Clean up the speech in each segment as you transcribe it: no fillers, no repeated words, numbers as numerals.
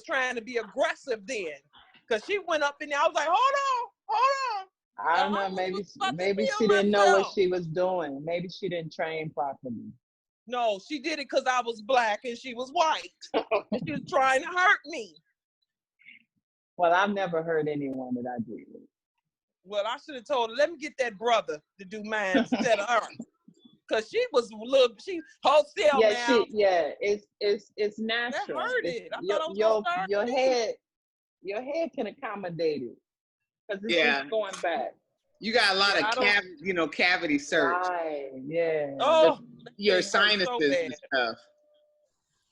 trying to be aggressive then. Because she went up in there. I was like, hold on. I don't know. Maybe she didn't know what she was doing. Maybe she didn't train properly. No, she did it because I was black and she was white. She was trying to hurt me. Well, I've never hurt anyone that I did. Well, I should have told her, let me get that brother to do mine instead of her. Because she was a little, wholesale now. It's natural. That hurt it. I thought I was your head can accommodate it. Because it's just going back. You got a lot of cavity search. Right, yeah. Oh, your sinuses and stuff.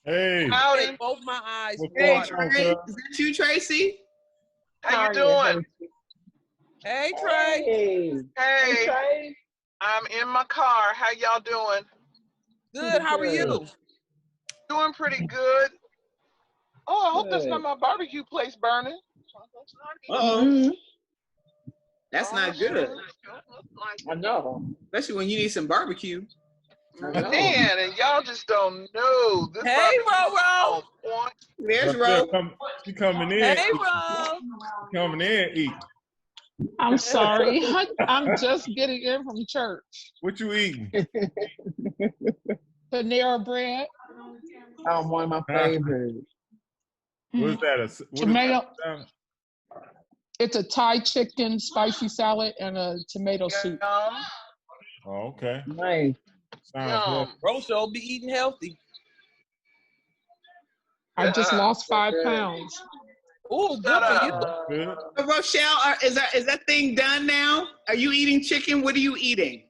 Hey. Howdy. Both my eyes. Hey, Trey. Is that you, Tracy? How you doing? Hey, Trey. Hey. Trey. I'm in my car. How y'all doing? Good. How are you? Doing pretty good. Oh, I hope that's not my barbecue place burning. Uh-oh. That's not good. I know. Especially when you need some barbecue. Man, and y'all just don't know. This hey, Ro. There's Ro. She coming in. Hey, Ro. Coming in, eat. I'm sorry. I'm just getting in from church. What you eating? Panera bread. One of my favorites. What is that? Tomato. It's a Thai chicken spicy salad and a tomato soup. Oh, okay. Nice. Rochelle be eating healthy. I just lost 5 pounds. Oh, good for you. Rochelle, is that thing done now? Are you eating chicken? What are you eating?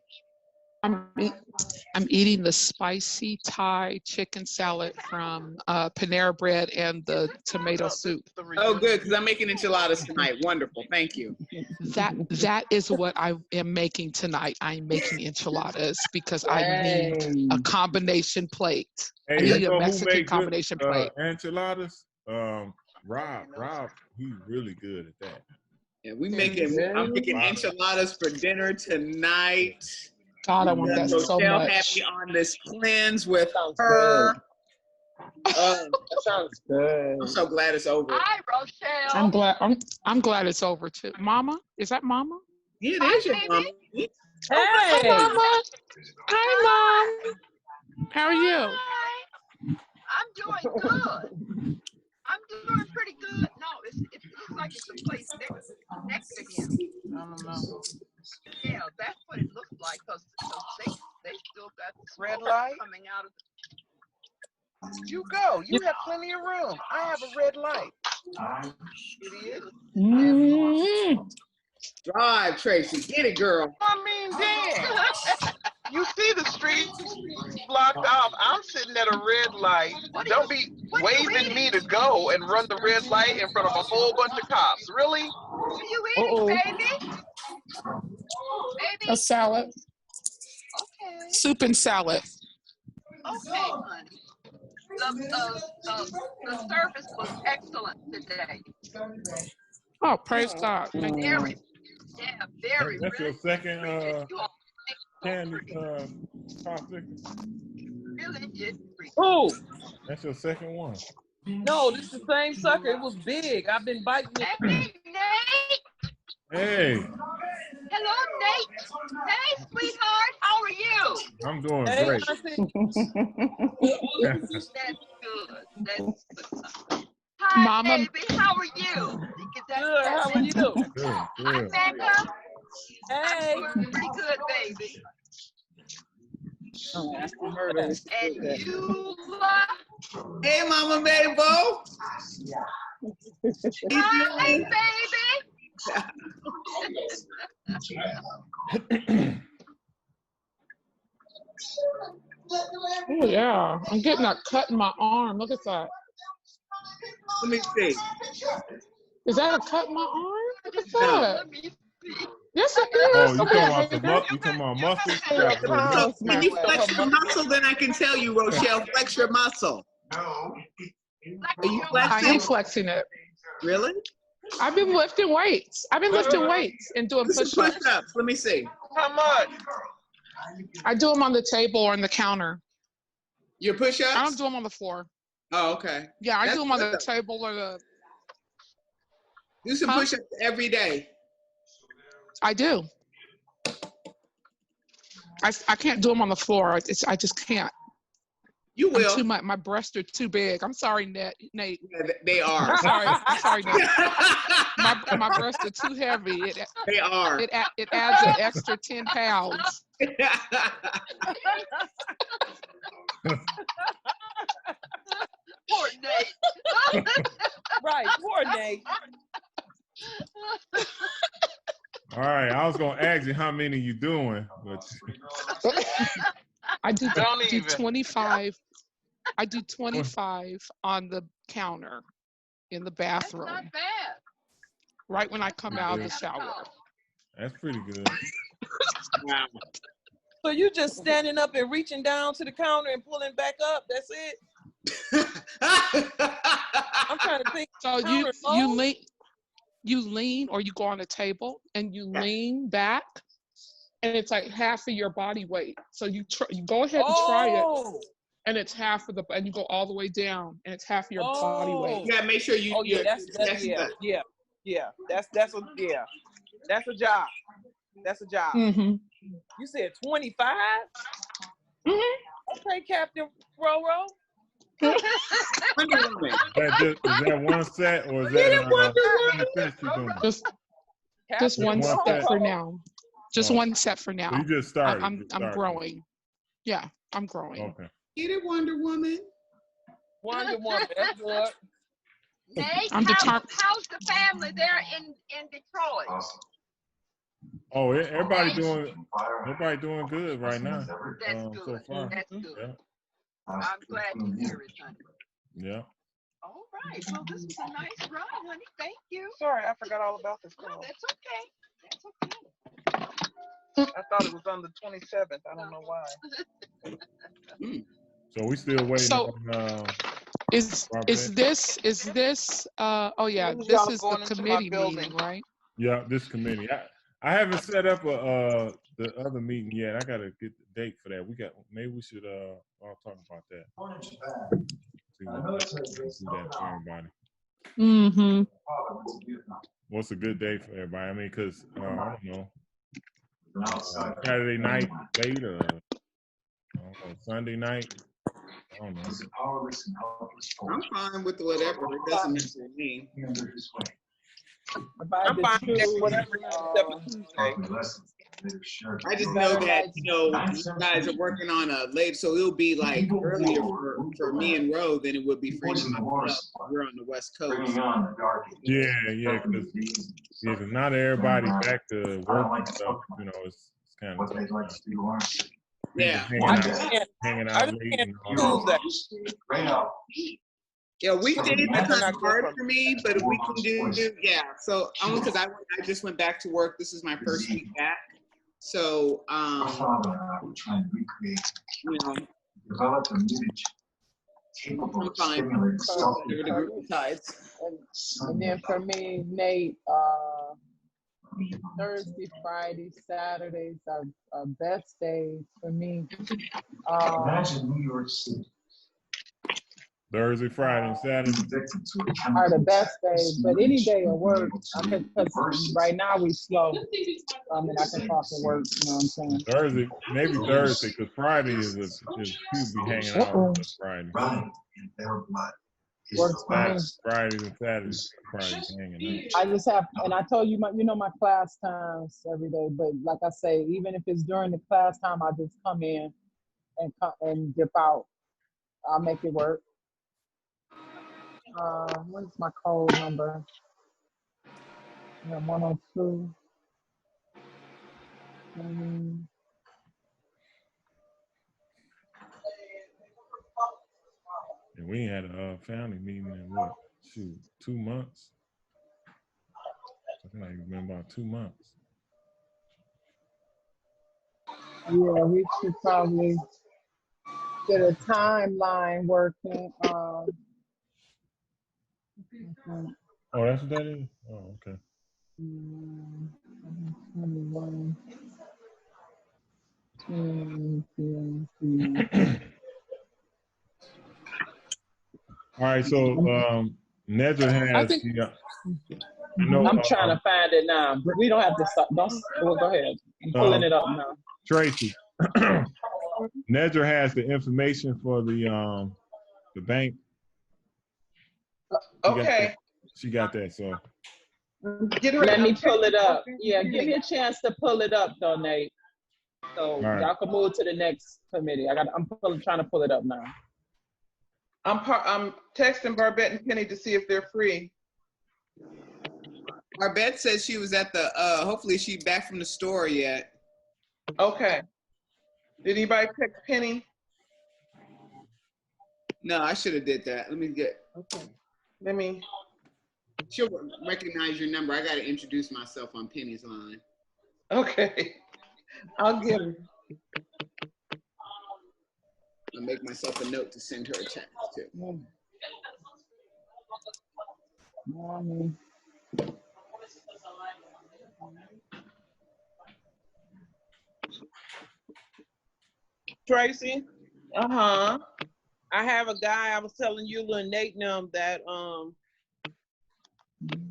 I'm eating the spicy Thai chicken salad from Panera Bread and the tomato soup. Oh, good, because I'm making enchiladas tonight. Wonderful, thank you. That is what I am making tonight. I'm making enchiladas because I need a combination plate. Hey, I need a Mexican combination plate. Enchiladas. Rob, he's really good at that. Yeah, I'm making enchiladas for dinner tonight. God, I want that so much. Had me on this cleanse with her. That sounds good. I'm so glad it's over. Hi, Rochelle. I'm glad it's over too. Mama, is that Mama? Yeah, it is your mama. Hey, Hi, Mama. Hi, Mom. How are you? Hi. I'm doing good. I'm doing pretty good. No, it looks like it's a place next to him. I don't know. Yeah, that's what it looks like because they still got the red light coming out of You go. You have plenty of room. I have a red light. Idiot. Drive, Tracy. Get it, girl. I mean, damn. You see the street blocked off. I'm sitting at a red light. Don't be waving me to go and run the red light in front of a whole bunch of cops. Really? What are you eating, baby? A salad. Okay. Soup and salad. Okay, honey. The service was excellent today. Oh, praise God. Thank you. Very. That's your second candy topic? Really did. oh, That's your second one. no, this is the same sucker. It was big. I've been biting it. Hey, Nate. Hey. Hello, Nate. Hey, sweetheart. How are you? I'm doing Hey, great. That's good. That's good. Hi, Mama. baby. How are you? Good. How are you? Good. Hi, Becca. Hey. Pretty good, baby. And you, Hey, Mama Mabel. hi, baby. Oh, yeah. I'm getting a cut in my arm. Look at that. Let me see. Is that a cut in my arm? Look at No. that. Let me see. Yes, it Oh, is. you Look talking at about you talking about muscles? So when you flex your muscle, then I can tell you, Rochelle, flex your muscle. Are you I am flexing? flexing it. Really? I've been lifting weights. I've been lifting weights and doing push-ups. Push-ups. Let me see. How much? I do them on the table or on the counter. Your push-ups? I don't do them on the floor. Oh, okay. Yeah, I That's do them on the good. table or the. Do some push-ups every day. I do. I can't do them on the floor. I just can't. You will. I'm too much. My breasts are too big. I'm sorry, Nate. Yeah, they are. I'm sorry, Nate. My breasts are too heavy. They are. It adds an extra 10 pounds. Poor Nate. Right, poor Nate. All right, I was gonna ask you how many you doing, but I do Don't even. 25. I do 25 on the counter in the That's bathroom, not bad. right when I come out of the shower. that's pretty good. Wow. So you just standing up and reaching down to the counter and pulling back up? That's it? I'm trying to think. So Counter you lean or you go on a table and you lean back, and it's like half of your body weight. So you go ahead and try it, and it's half of and you go all the way down, and it's half of your body weight. You gotta make sure you. Oh yeah, that's a job. That's a job. Mm-hmm. You said 25? Mm-hmm. Okay, Captain Roro. Wonder Woman. Is that one set or is that how many sets you doing? Just one Captain set for Roro. now. Just one set for now. So you just started. I'm growing. Yeah, I'm growing. Okay. Get it, Wonder Woman. Wonder Woman, that's good. Nate, I'm determined. how's the family there in Detroit? Oh, everybody doing good right now. That's So good. far. That's good. Yeah. I'm glad to hear it, honey. Yeah. All right. Well, this was a nice ride, honey. Thank you. Sorry, I forgot all about this No, call. that's okay. That's okay. I thought it was on the 27th. I don't know why. So we still waiting So- on Is this oh yeah, When this y'all is the going into my committee building? meeting, right? yeah, this committee. I haven't set up the other meeting yet. I gotta get the date for that. Maybe we should all talk about that. See that for everybody. Mm-hmm. What's a good day for everybody? I mean, cause I don't know. Saturday night late or Sunday night. I don't know. I'm fine with whatever. It doesn't matter to me. If I I'm fine with choose, whatever except for Tuesday. I just know that you guys are working on a late, so it'll be like earlier for me and Ro than it would be for you. We're on the West Coast. Yeah, because not everybody back to work and stuff. You know, it's kind of tough. Yeah. Hanging I out just late can't and all that. Tuesday. Yeah, weekdays are kind of hard for me, but if we can do yeah. So only because I just went back to work. This is my first week back. So you know, I'm fine. Whatever the group decides. and then for me, Nate, Thursday, Friday, Saturdays are best days for me. Imagine New York City. Thursday, Friday, and Saturday. Are the best days, but any day of work, because right now we slow. I mean, I can talk to work, you know what I'm saying? Thursday, maybe Thursday, because Friday is people be hanging out on Friday. Works for me. Fridays and Saturdays, Fridays hanging out. I just have, and I told you my class times every day, but like I say, even if it's during the class time, I just come in and dip out. I'll make it work. What's my code number? Yeah, 102. And we ain't had a family meeting in what? 2 months? I think it's been about 2 months. Yeah, we should probably get a timeline working. Oh, that's what that is? Oh, okay. 21. All right, so Nedra I has think I'm trying to find it now. We don't have to stop. Don't. Well, go ahead. I'm pulling it up now. Tracy. Nedra has the information for the bank. Okay. She got that. So Get ready. Let me pull it up. Yeah, give me a chance to pull it up, though, Nate. So right. y'all can move to the next committee. I'm trying to pull it up now. I'm texting Barbette and Penny to see if they're free. Barbette says she was at the, hopefully she's back from the store yet. Okay. Did anybody text Penny? No, I should have did that. Let me get. Okay. Let me. She'll recognize your number. I got to introduce myself on Penny's line. Okay. I'll get her. I'll make myself a note to send her a text too. Tracy, Uh-huh. I have a guy I was telling you and Nate that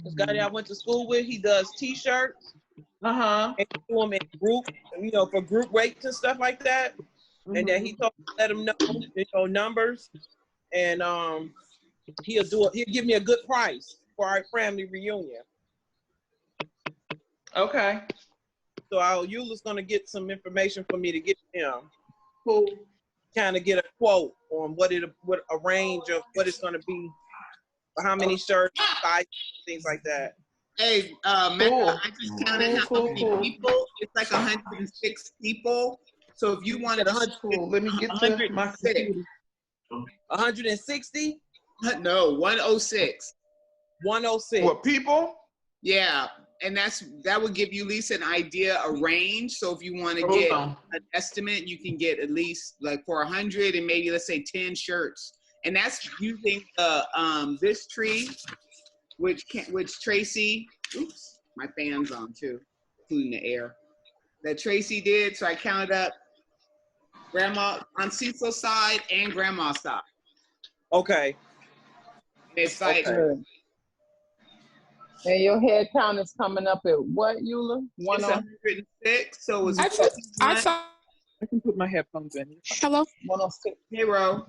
this guy that I went to school with, he does t-shirts. Uh-huh. And do them in group, for group rates and stuff like that. And then he told me to let him know, numbers, and he'll give me a good price for our family reunion. Okay. So Eula's gonna get some information for me to get him. Cool. Kind of get a quote on what a range of what it's gonna be, for how many shirts, size, things like that. Hey, Mecca, I just counted how many people. It's like 106 people. So if you wanted 100, let me get to my 160? No, 106. 106. What, people? Yeah, and that would give you at least an idea, a range. So if you want to get an estimate, you can get at least like for 100 and maybe let's say 10 shirts. And that's using this tree, which Tracy, oops, my fan's on too, including the air, that Tracy did. So I counted up Grandma on Cecil's side and Grandma's side. Okay. It's like. Okay. And your head count is coming up at what, Eula? 106. So it was. I thought. I can put my headphones in. Hello. 106. Hey, Ro.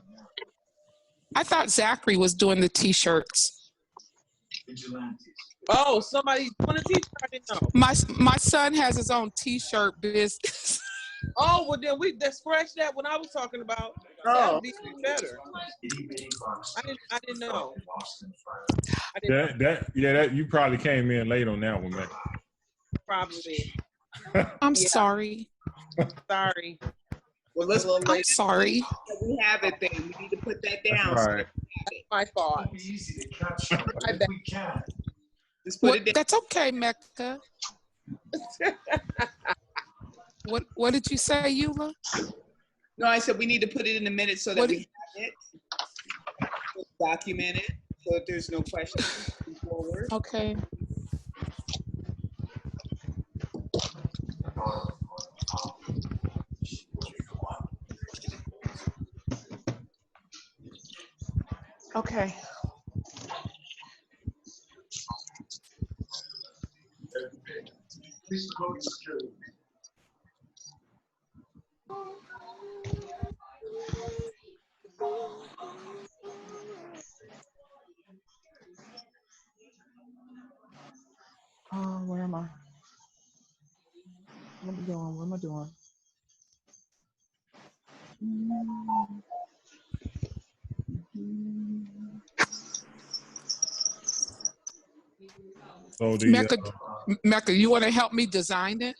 I thought Zachary was doing the t-shirts. Oh, somebody doing a t-shirt? I didn't know. My son has his own t-shirt business. Oh, well then we scratched that when I was talking about. Oh, that'd be better. I didn't know. That you probably came in late on that one, man. Probably. I'm sorry. Sorry. Well, I'm sorry. We have it then. We need to put that down. That's all right. That's my fault. Just put it down. That's okay, Mecca. What did you say, Eula? No, I said we need to put it in the minutes so that we have it, document it, so that there's no questions forward. Okay. Okay. Where am I? What am I doing? What am I doing? So Mecca, you want to help me design it?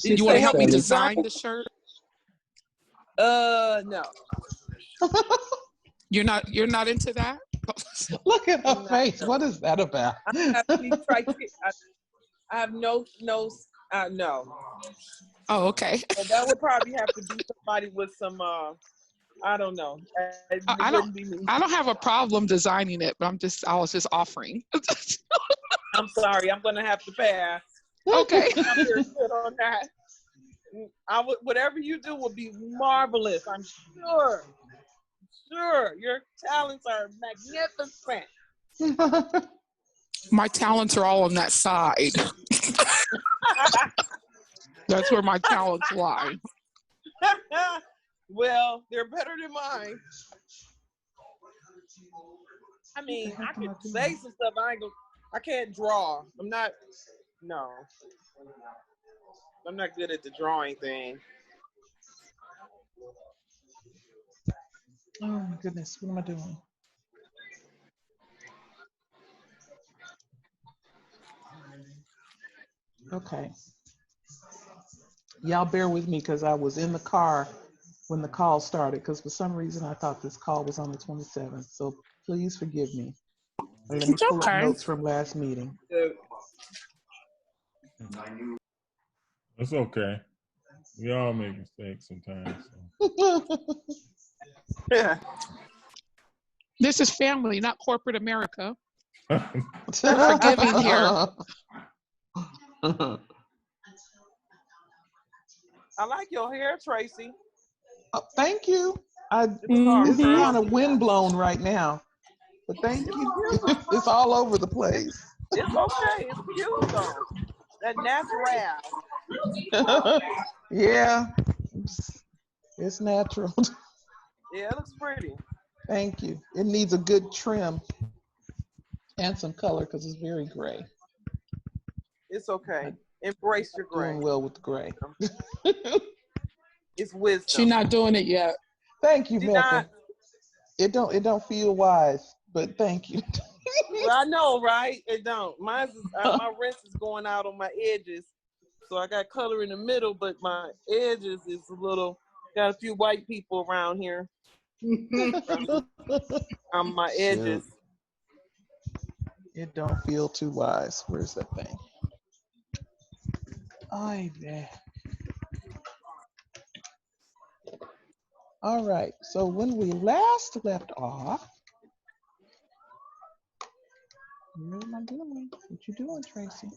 You want to help me design the shirt? No. You're not into that? Look at her face. What is that about? I have no. Oh, okay. So that would probably have to be somebody with some. I don't know. I don't have a problem designing it, but I was just offering. I'm sorry. I'm gonna have to pass. Okay. I'm very good on that. whatever you do will be marvelous. I'm sure. Sure, your talents are magnificent. My talents are all on that side. That's where my talents lie. Well, they're better than mine. I mean, I can say some stuff. I can't draw. I'm not good at the drawing thing. Oh my goodness, what am I doing? Okay. Y'all bear with me because I was in the car when the call started because for some reason I thought this call was on the 27th. So please forgive me. And let me pull up notes from last meeting. It's okay. We all make mistakes sometimes. So. Yeah. This is family, not corporate America. We're forgiving here. I like your hair, Tracy. Oh, thank you. It's kind of windblown right now, but thank you. It's all over the place. It's okay. It's cute though. That natural. Yeah, it's natural. Yeah, it looks pretty. Thank you. It needs a good trim and some color because it's very gray. It's okay. Embrace your gray. Doing well with the gray. It's wisdom. She's not doing it yet. Thank you, Mecca. It don't feel wise, but thank you. Well, I know, right? It don't. My rinse is going out on my edges, so I got color in the middle, but my edges is a little. Got a few white people around here. On my edges. It don't feel too wise. Where's that thing? Oh, yeah. All right. So when we last left off, what am I doing? What you doing, Tracy?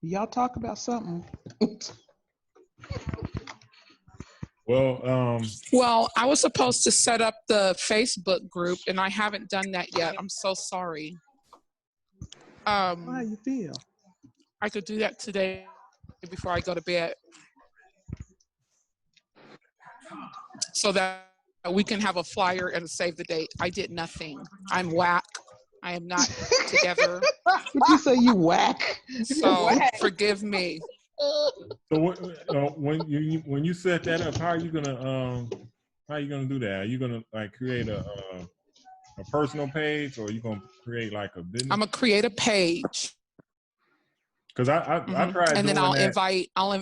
Y'all talk about something. Well, I was supposed to set up the Facebook group and I haven't done that yet. I'm so sorry. How you feel? I could do that today before I go to bed. So that we can have a flyer and save the date. I did nothing. I'm whack. I am not together. Would you say you whack? So forgive me. So when you set that up, how are you gonna do that? Are you gonna like create a personal page, or are you gonna create like a business? I'm gonna create a page. Because I tried, and then I'll invite. I'll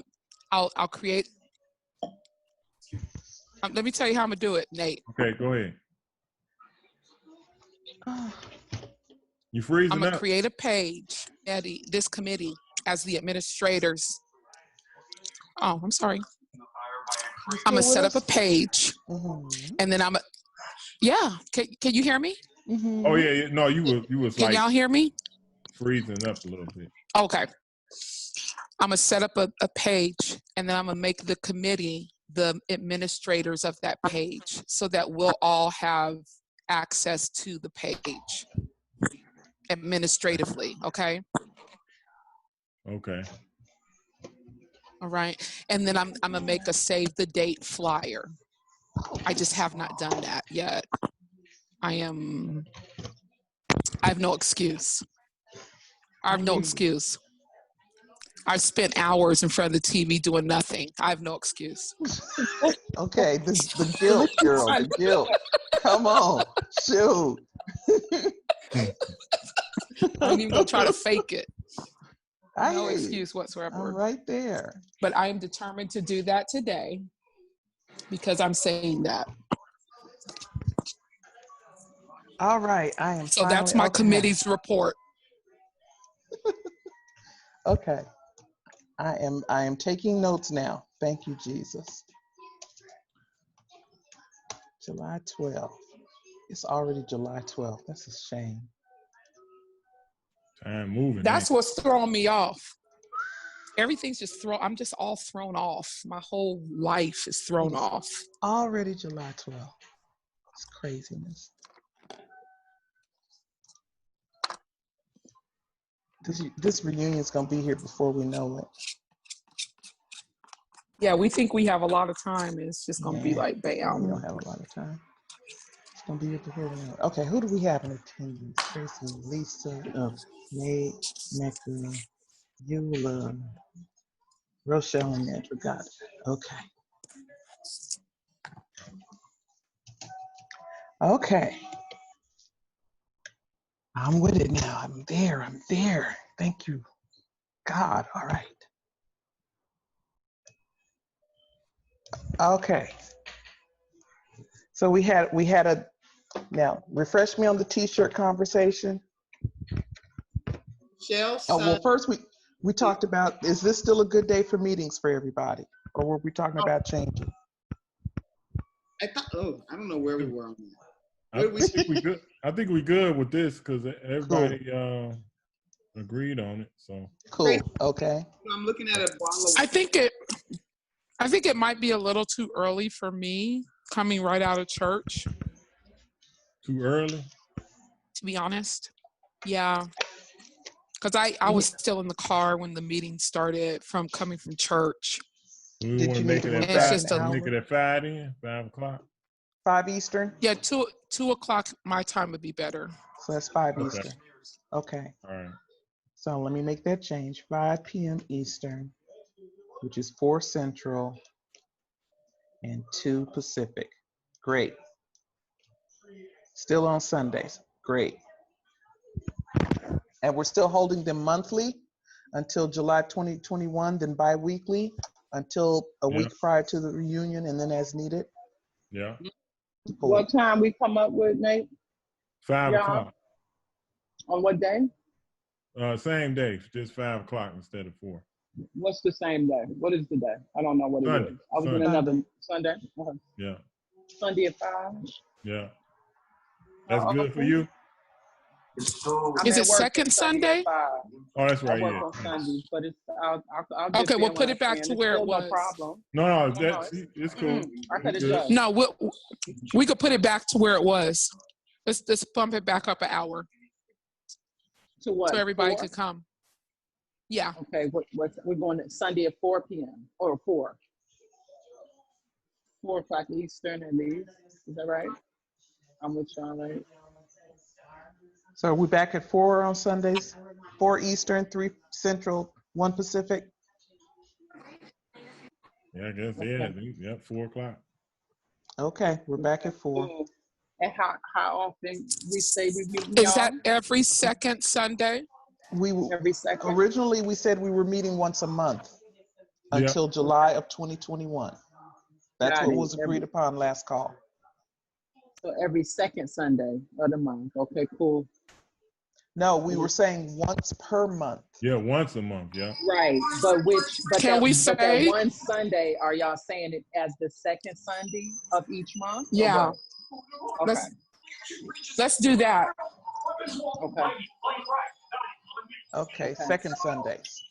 create. Let me tell you how I'm gonna do it, Nate. Okay, go ahead. You freezing I'm gonna up? create a page, Eddie, this committee as the administrators. Oh, I'm sorry. I'm gonna set up a page, and then yeah. Can you hear me? Oh yeah. No, you was. Can y'all hear me? Freezing up a little bit. Okay. I'm gonna set up a page, and then I'm gonna make the committee the administrators of that page, so that we'll all have access to the page administratively. Okay. Okay. All right. And then I'm gonna make a save the date flyer. I just have not done that yet. I have no excuse. I have no excuse. I've spent hours in front of the TV doing nothing. I have no excuse. Okay, the guilt, girl, the guilt. Come on, shoot. I'm even gonna try to fake it. No Hey, excuse whatsoever. I'm right there. But I am determined to do that today because I'm saying that. All right, I am. So that's my committee's report. Okay. I am taking notes now. Thank you, Jesus. July 12th. It's already July 12th. That's a shame. Time moving. That's what's throwing me off. Everything's just I'm just all thrown off. My whole life is thrown off. Already July 12th. It's craziness. This reunion is going to be here before we know it. Yeah, we think we have a lot of time, and it's just going to be like, bam. We don't have a lot of time. It's going to be here before we know it. Okay, who do we have in attendance? Tracy, Lisa, Nate, Nectar, Eula, Rochelle, and Andrew. Got it. Okay. Okay. I'm with it now. I'm there. Thank you, God. All right. Okay. So we had a, now refresh me on the t-shirt conversation. Shell. Oh, well, first we talked about, is this still a good day for meetings for everybody? Or were we talking about changing? I don't know where we were on that. I think we good. I think we good with this because everybody agreed on it. So cool. Okay. I'm looking at a bottle of. I think it might be a little too early for me coming right out of church. Too early? To be honest. Yeah. Because I was still in the car when the meeting started coming from church. We want to make it at 5. Make it at 5 then? 5 o'clock? 5 Eastern? Yeah, 2 o'clock my time would be better. So that's 5 Eastern. Okay. All right. So let me make that change. 5 p.m. Eastern, which is 4 Central and 2 Pacific. Great. Still on Sundays. Great. And we're still holding them monthly until July 2021, then bi-weekly until a week prior to the reunion, and then as needed. Yeah. Cool. What time we come up with, Nate? 5 o'clock. On what day? Same day, just 5 o'clock instead of 4. What's the same day? What is the day? I don't know what Sunday. it is. I was in another Sunday. Yeah. Sunday at 5. Yeah. That's good for you? Is it second Sunday? Oh, that's right. I work on Sundays, but it's I'll okay, we'll put it back to where it was. No problem. No, it's cool. I could adjust. No, we could put it back to where it was. Let's bump it back up an hour. To what? So everybody 4? could come. Yeah. Okay, we're going to Sunday at 4 p.m. or 4. 4 o'clock Eastern at least. Is that right? I'm with y'all, right? So are we back at 4 on Sundays? 4 Eastern, 3 Central, 1 Pacific? Yeah, I guess, yeah, 4 o'clock. Okay, we're back at 4. And how often we say we meet? Is that every second Sunday? Every second. Originally, we said we were meeting once a month until July of 2021. That's what was agreed upon last call. So every second Sunday of the month. Okay, cool. No, we were saying once per month. Yeah, once a month, yeah. Right, but can we say that one Sunday, are y'all saying it as the second Sunday of each month? Yeah. Okay. Let's do that. Okay. Okay, second Sundays.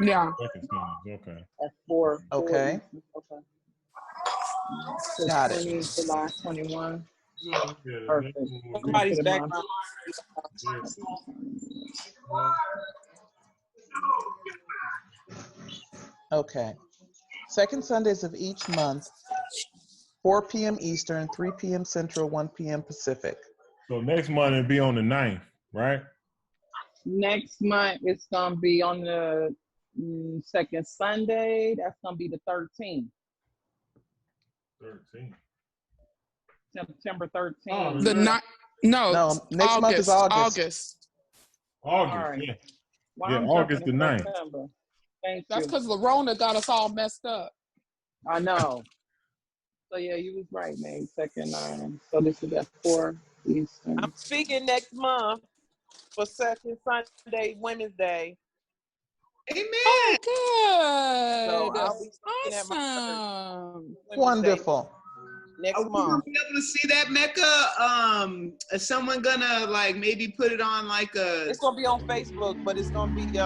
Yeah. Second Sundays, okay. At 4. Okay. Okay. Got 20, it. July 21. Yeah, Perfect. Somebody's background. Okay. Second Sundays of each month, 4 p.m. Eastern, 3 p.m. Central, 1 p.m. Pacific. So next month it'll be on the 9th, right? Next month, it's going to be on the second Sunday. That's going to be the 13th. 13th. September 13th. No, next month is August. August, yeah. Why Yeah, I'm August the jumping 9th. September? Thank That's you. because Lorona got us all messed up. I know. So yeah, you was right, man. Second, so this is at 4 Eastern. I'm speaking next month for second Sunday, Women's Day. Amen. Oh, good. So I'll be speaking at my church. Awesome. Women's Wonderful. Day. next Are we gonna month. be able to see that, Mecca? Is someone gonna like maybe put it on like a? It's gonna be on Facebook, but it's gonna be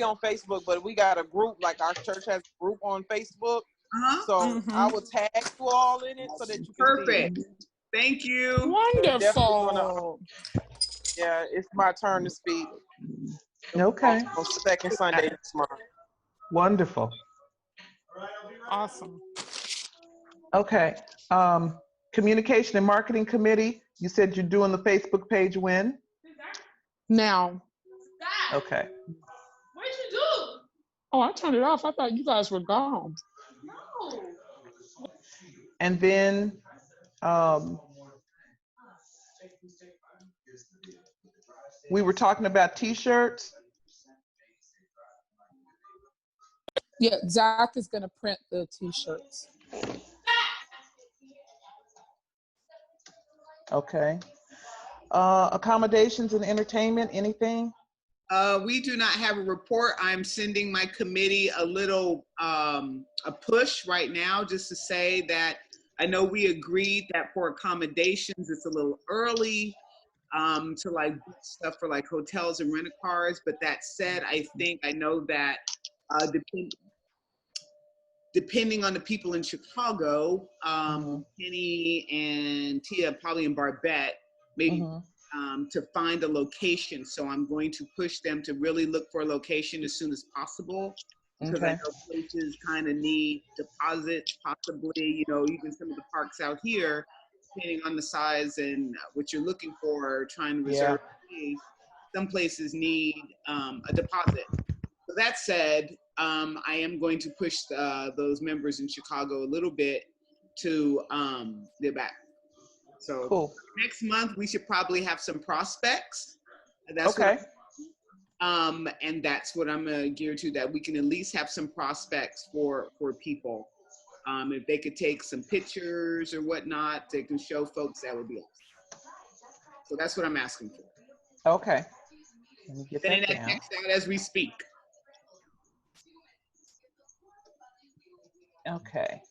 on Facebook. But we got a group, like our church has a group on Facebook. So I will tag you all in it so that you can Perfect. see it. Thank you. Wonderful. Yeah, it's my turn to speak. Okay. On second Sunday this month. Wonderful. Awesome. Okay. Communication and Marketing Committee, you said you're doing the Facebook page when? Now. Okay. What'd you do? Oh, I turned it off. I thought you guys were gone. No. And then we were talking about T-shirts. Yeah, Zach is going to print the T-shirts. Okay. Accommodations and entertainment, anything? We do not have a report. I'm sending my committee a little a push right now just to say that I know we agreed that for accommodations it's a little early to like book stuff for like hotels and rental cars. But that said, I know that depending on the people in Chicago, Penny and Tia probably in Barbette, maybe to find a location. So I'm going to push them to really look for a location as soon as possible, because I know places kind of need deposits, possibly, you know, even some of the parks out here, depending on the size and what you're looking for, trying to reserve a place, some places need a deposit. So that said, I am going to push those members in Chicago a little bit to get back. So next month we should probably have some prospects. That's and that's what I'm geared to, that we can at least have some prospects for people. If they could take some pictures or whatnot, they can show folks, that would be awesome. So that's what I'm asking for. Okay. Let me get Sending that that down. text out as we speak. Okay.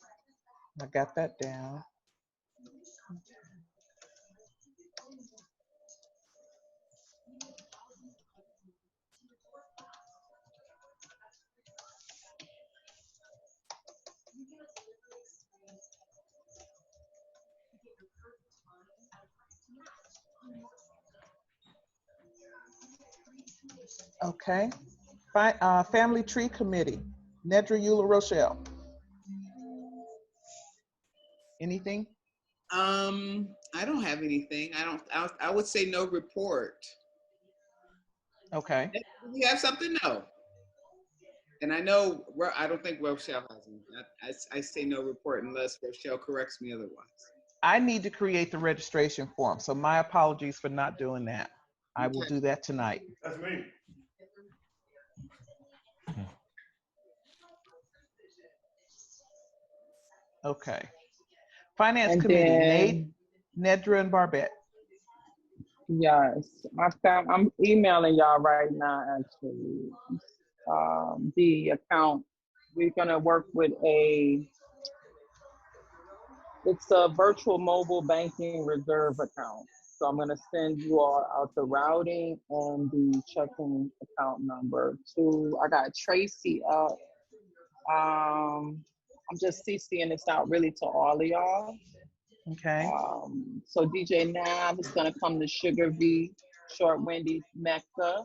I got that down. Okay. Family Tree Committee, Nedra Eula Rochelle. Anything? I don't have anything. I would say no report. Okay. Do you have something? No. And I know, I don't think Rochelle has anything. I say no report unless Rochelle corrects me otherwise. I need to create the registration form, so my apologies for not doing that. I will do that tonight. That's me. Okay. Finance And Committee, then- Nate, Nedra, and Barbette. Yes, I'm emailing y'all right now, actually. The account, we're gonna work with it's a virtual mobile banking reserve account. So I'm gonna send you all out the routing and the checking account number I got Tracy up. I'm just CCing this out really to all of y'all. Okay. So DJ Nav is gonna come to Sugar V, Short Wendy, Mecca,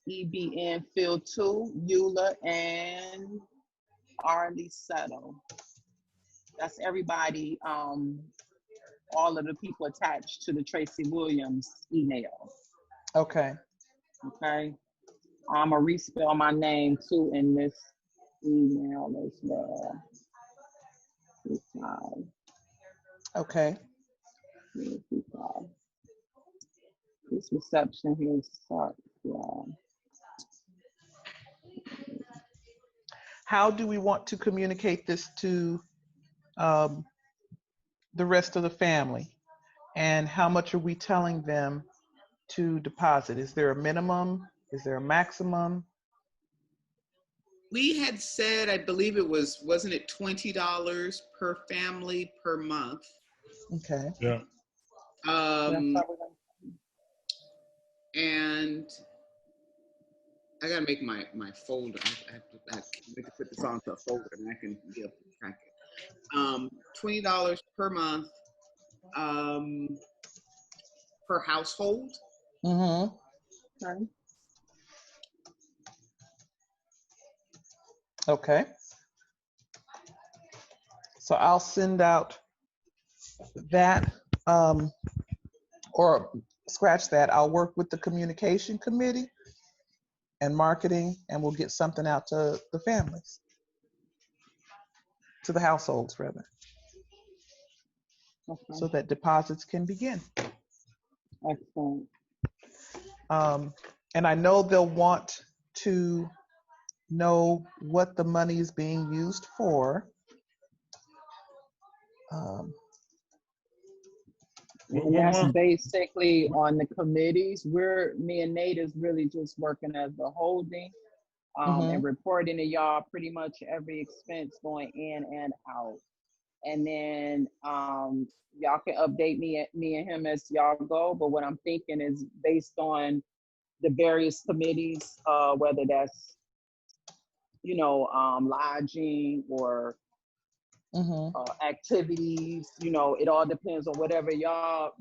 EBN Field 2, Eula, and Arlie Settle. That's everybody, all of the people attached to the Tracy Williams email. Okay. Okay. I'm gonna respell my name too in this email as well. Okay. This reception here sucks, yeah. How do we want to communicate this to the rest of the family? And how much are we telling them to deposit? Is there a minimum? Is there a maximum? We had said, I believe it wasn't it $20 per family per month? Okay. Yeah. And I gotta make my folder. I have to put this onto a folder, and I can be able to track it. $20 per month, per household. Mm-hmm. Okay. Okay. So I'll send out that, or scratch that. I'll work with the communication committee and marketing, and we'll get something out to the families, to the households rather, Okay. so that deposits can begin. Excellent. And I know they'll want to know what the money is being used for. And that's basically on the committees. Me and Nate is really just working as the holding, and reporting to y'all pretty much every expense going in and out. And then y'all can update me and him as y'all go. But what I'm thinking is based on the various committees, whether that's, lodging or activities, it all depends on whatever y'all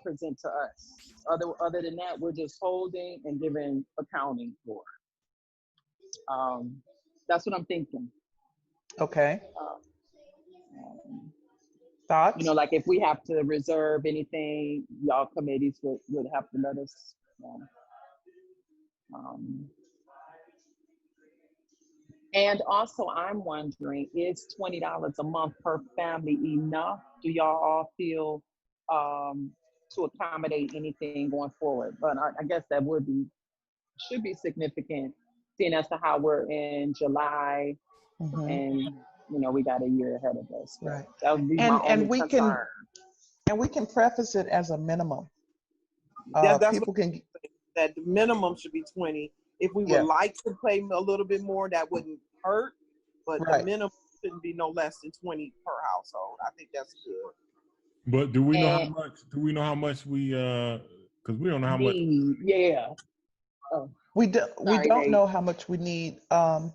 present to us. Other than that, we're just holding and giving accounting for. That's what I'm thinking. Okay. Thoughts? Like if we have to reserve anything, y'all committees would have to let us know. And also, I'm wondering, is $20 a month per family enough? Do y'all all feel to accommodate anything going forward? But I guess that should be significant, seeing as to how we're in July, and we got a year ahead of us. Right. That would be my only concern. And we can preface it as a minimum. That's people can. That the minimum should be 20. If we would like to pay a little bit more, that wouldn't hurt, but the minimum shouldn't be no less than 20 per household. I think that's good. But do we know how much? Do we know how much we? Because we don't know how much. Yeah. We don't know how much we need, and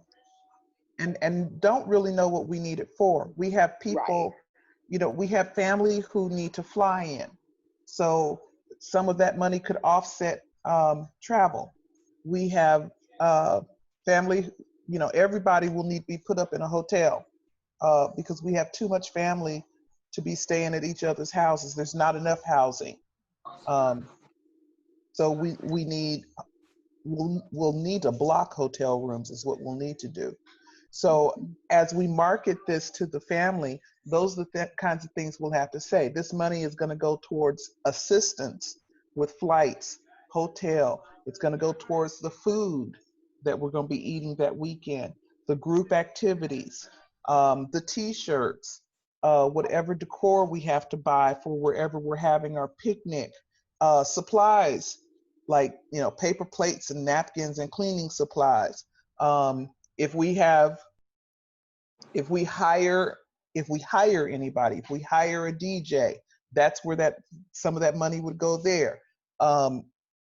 don't really know what we need it for. We have people, we have family who need to fly in, so some of that money could offset travel. We have family, everybody will need to be put up in a hotel because we have too much family to be staying at each other's houses. There's not enough housing. So we'll need to block hotel rooms is what we'll need to do. So as we market this to the family, those are the kinds of things we'll have to say. This money is going to go towards assistance with flights, hotel. It's going to go towards the food that we're going to be eating that weekend, the group activities, the t-shirts, whatever decor we have to buy for wherever we're having our picnic, supplies like paper plates and napkins and cleaning supplies. If we hire anybody, if we hire a DJ, that's where some of that money would go there.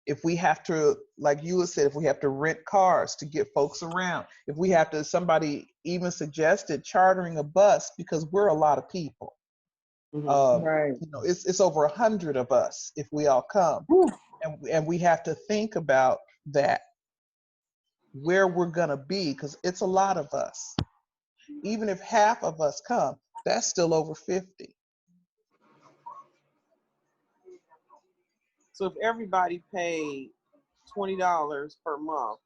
If we have to, like you said, if we have to rent cars to get folks around, if we have to, somebody even suggested chartering a bus because we're a lot of people. Right. It's over 100 of us if we all come, and we have to think about that, where we're gonna be, because it's a lot of us. Even if half of us come, that's still over 50. So if everybody paid $20 per month,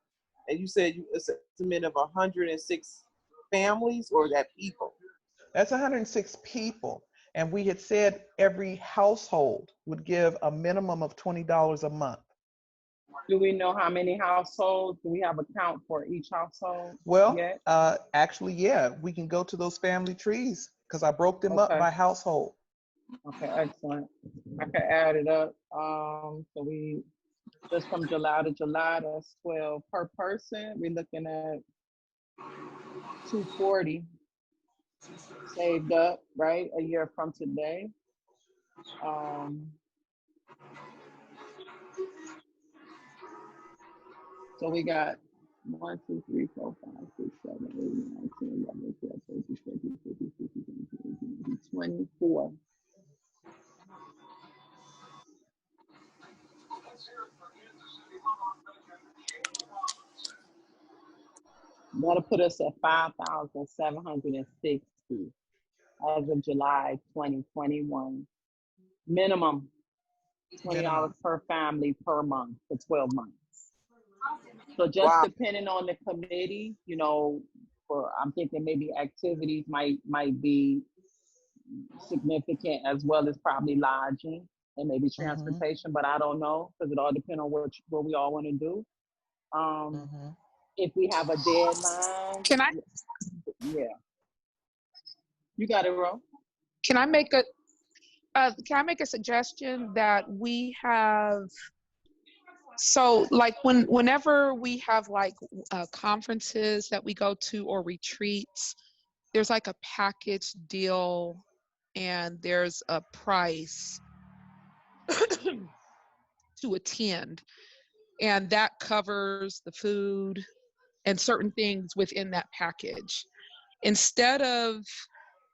and you said it's an estimate of 106 families, or that people? That's 106 people. And we had said every household would give a minimum of $20 a month. Do we know how many households? Do we have a count for each household? Well, actually, yeah, we can go to those family trees because I broke them up by household. Okay, excellent. I can add it up. So we just from July to July, that's 12 per person. We're looking at $240 saved up, right? A year from today. So we got 1, 2, 3, 4, 5, 6, 7, 8, 9, 10, 11, 12, 13, 14, 15, 16, 17, 18, 19, 24. That'll put us at 5,760 as of July 2021. Minimum $20 per family per month for 12 months. So just depending on the committee, you know, I'm thinking maybe activities might be significant, as well as probably lodging and maybe transportation, but I don't know, because it all depends on what we all want to do. If we have a deadline, yeah, you got it, Ro. Can I make a suggestion that we have? So like whenever we have like conferences that we go to or retreats, there's like a package deal and there's a price to attend, and that covers the food and certain things within that package. Instead of,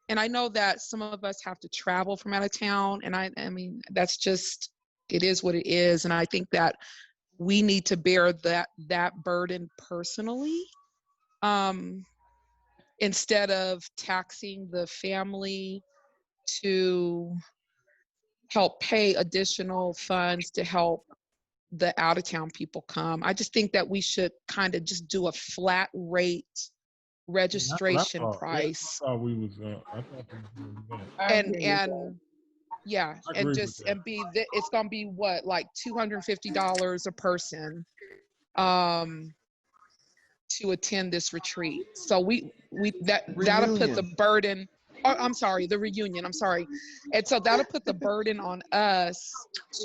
and I know that some of us have to travel from out of town, and I mean, that's just, it is what it is. And I think that we need to bear that burden personally, instead of taxing the family to help pay additional funds to help the out-of-town people come. I just think that we should kind of just do a flat rate registration price. I thought we was and yeah, and just and be it's gonna be what, like $250 a person to attend this retreat. So that'll put the burden. Oh, I'm sorry, the reunion. I'm sorry, and so that'll put the burden on us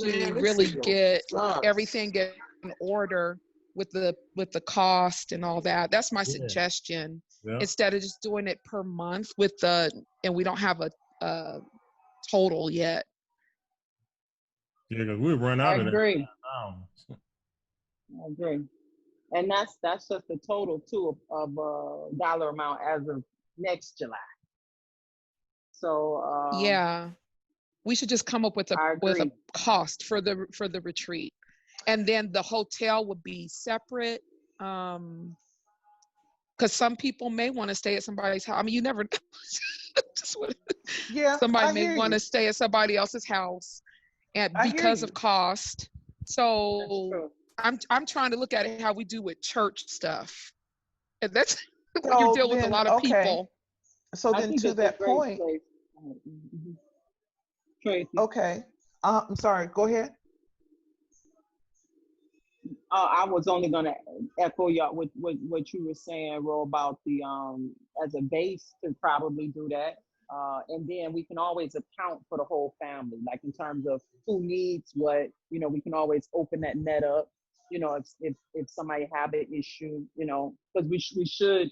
to really get everything in order with the cost and all that. That's my suggestion. Yeah. Instead of just doing it per month and we don't have a total yet. Yeah, because we run out of that. I agree. And that's just the total too of dollar amount as of next July. So yeah, we should just come up with a cost for the retreat, and then the hotel would be separate. Because some people may want to stay at somebody's house. I mean, you never know. Somebody may want to stay at somebody else's house, and because of cost. So I'm trying to look at it how we do with church stuff, and that's when you deal with a lot of people. So then, to that point, okay. I'm sorry. Go ahead. I was only going to echo what you were saying, Ro, about the as a base to probably do that, and then we can always account for the whole family, like in terms of who needs what. You know, we can always open that net up. You know, if somebody have an issue, you know, because we should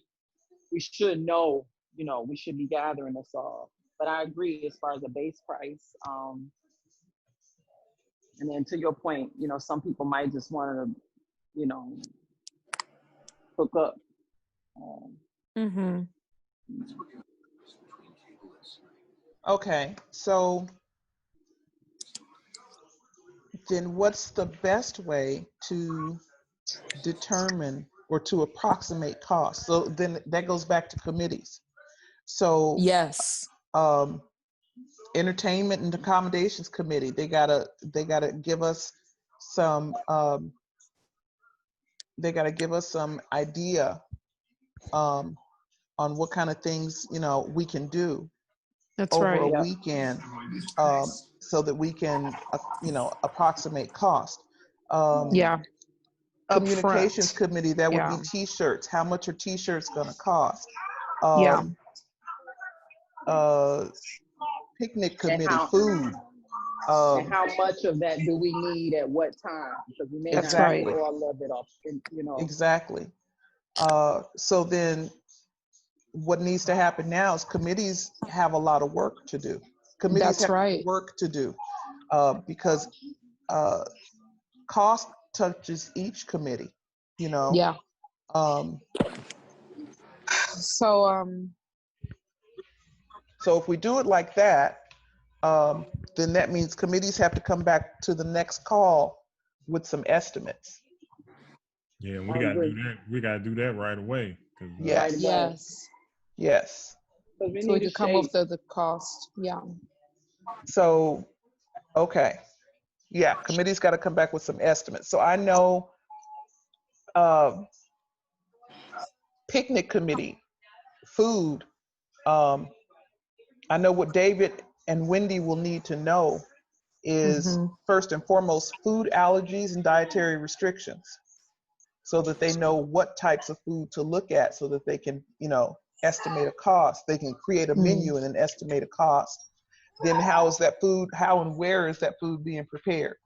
know. You know, we should be gathering us all. But I agree as far as the base price. And then to your point, you know, some people might just want to, you know, hook up. Okay, so then what's the best way to determine or to approximate costs? So then that goes back to committees. So yes, entertainment and accommodations committee, they gotta give us some idea on what kind of things, you know, we can do over a weekend, so that we can you know, approximate cost. Communications committee, that would be t-shirts. How much are t-shirts gonna cost? Picnic committee, food. And how much of that do we need at what time? Because we may not need all of it off, you know. Exactly. So then what needs to happen now is committees have a lot of work to do. Committees That's have right. work to do because cost touches each committee, you know. Yeah. Um, So so if we do it like that, then that means committees have to come back to the next call with some estimates. Yeah, we gotta do that. We gotta do that right away. Yes. yes. Yes. Because we So we need could to come shape. with the cost. Yeah. So, okay. Yeah, committee's got to come back with some estimates. So I know picnic committee, food, I know what David and Wendy will need to know is first and foremost food allergies and dietary restrictions so that they know what types of food to look at so that they can, you know, estimate a cost. They can create a menu and then estimate a cost. Then how is that food, how and where is that food being prepared?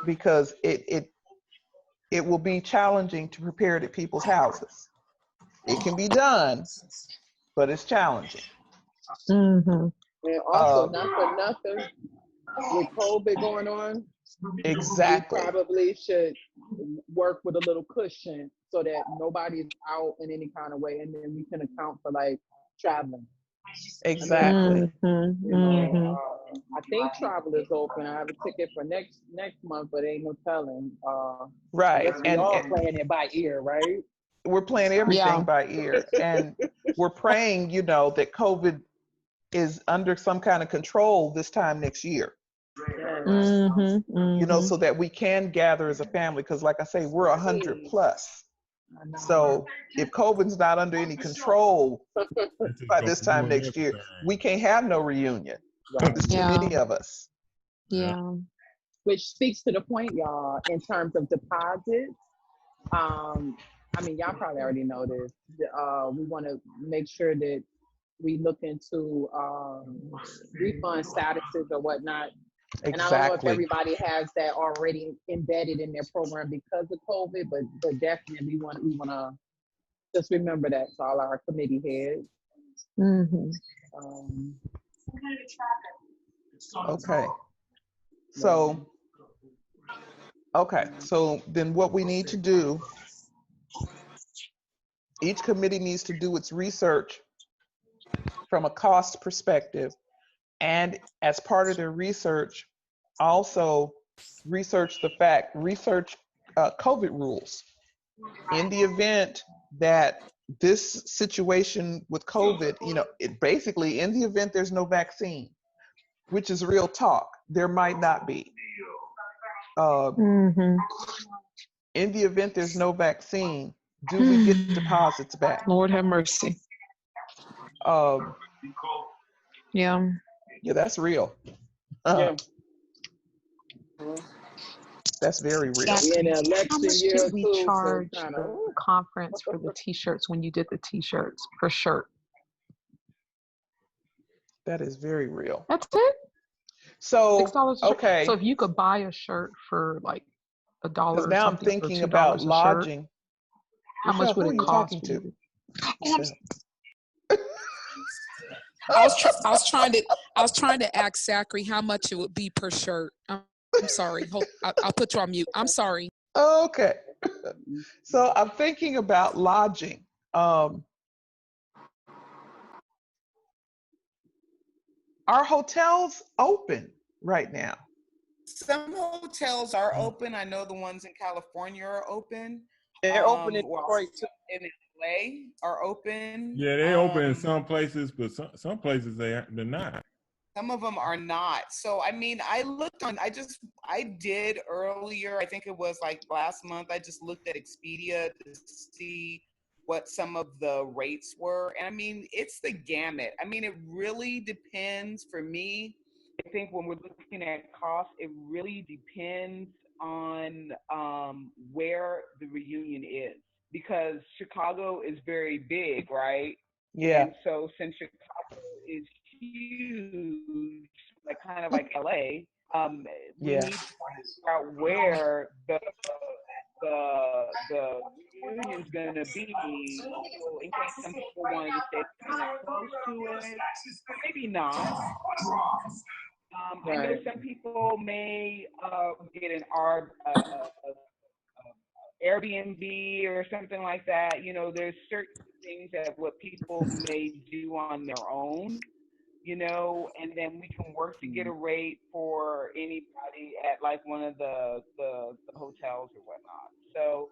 Because it will be challenging to prepare it at people's houses. It can be done, but it's challenging. And also, not for nothing, with COVID going on, Exactly. we probably should work with a little cushion so that nobody's out in any kind of way, and then we can account for like traveling. Exactly. You know, I think travel is open. I have a ticket for next month, but ain't no telling. Right. I guess we all playing it by ear, right? We're playing everything by ear, and we're praying, you know, that COVID is under some kind of control this time next year. You know, so that we can gather as a family, because like I say, we're 100 plus. So if COVID's not under any control by this time next year, we can't have no reunion. There's too many of us. Yeah. Which speaks to the point, y'all, in terms of deposits. I mean, y'all probably already know this. We want to make sure that we look into refund statuses or whatnot. And I don't know if everybody has that already embedded in their program because of COVID, but definitely we want to just remember that to all our committee heads. Okay. So then what we need to do, each committee needs to do its research from a cost perspective, and as part of their research, also research COVID rules. In the event that this situation with COVID, you know, it basically, in the event there's no vaccine, which is real talk, there might not be. In the event there's no vaccine, do we get deposits back? Lord have mercy. Yeah, that's real. That's very real. How much did we charge the conference for the t-shirts when you did the t-shirts per shirt? That is very real. That's it? So, $6 okay. So if you could buy a shirt for like $1 or something, now I'm thinking about lodging. How much would it cost? I was trying to ask Zachary how much it would be per shirt. I'm sorry. I'll put you on mute. I'm sorry. Okay. So I'm thinking about lodging. Are hotels open right now? Some hotels are open. I know the ones in California are open. They're open in Detroit too. In LA are open. Yeah, they open in some places, but some places they're not. Some of them are not. So, I mean, I did earlier, I think it was like last month, I just looked at Expedia to see what some of the rates were. And I mean, it's the gamut. I mean, it really depends for me. I think when we're looking at cost, it really depends on where the reunion is, because Chicago is very big, right? Yeah. And so since Chicago is huge, like kind of like LA, we need to figure out where the the reunion's gonna be. So in case some people wanted to stay kind of close to it, maybe not. I know some people may get an Airbnb or something like that. You know, there's certain things that what people may do on their own, you know, and then we can work to get a rate for anybody at like one of the hotels or whatnot. So,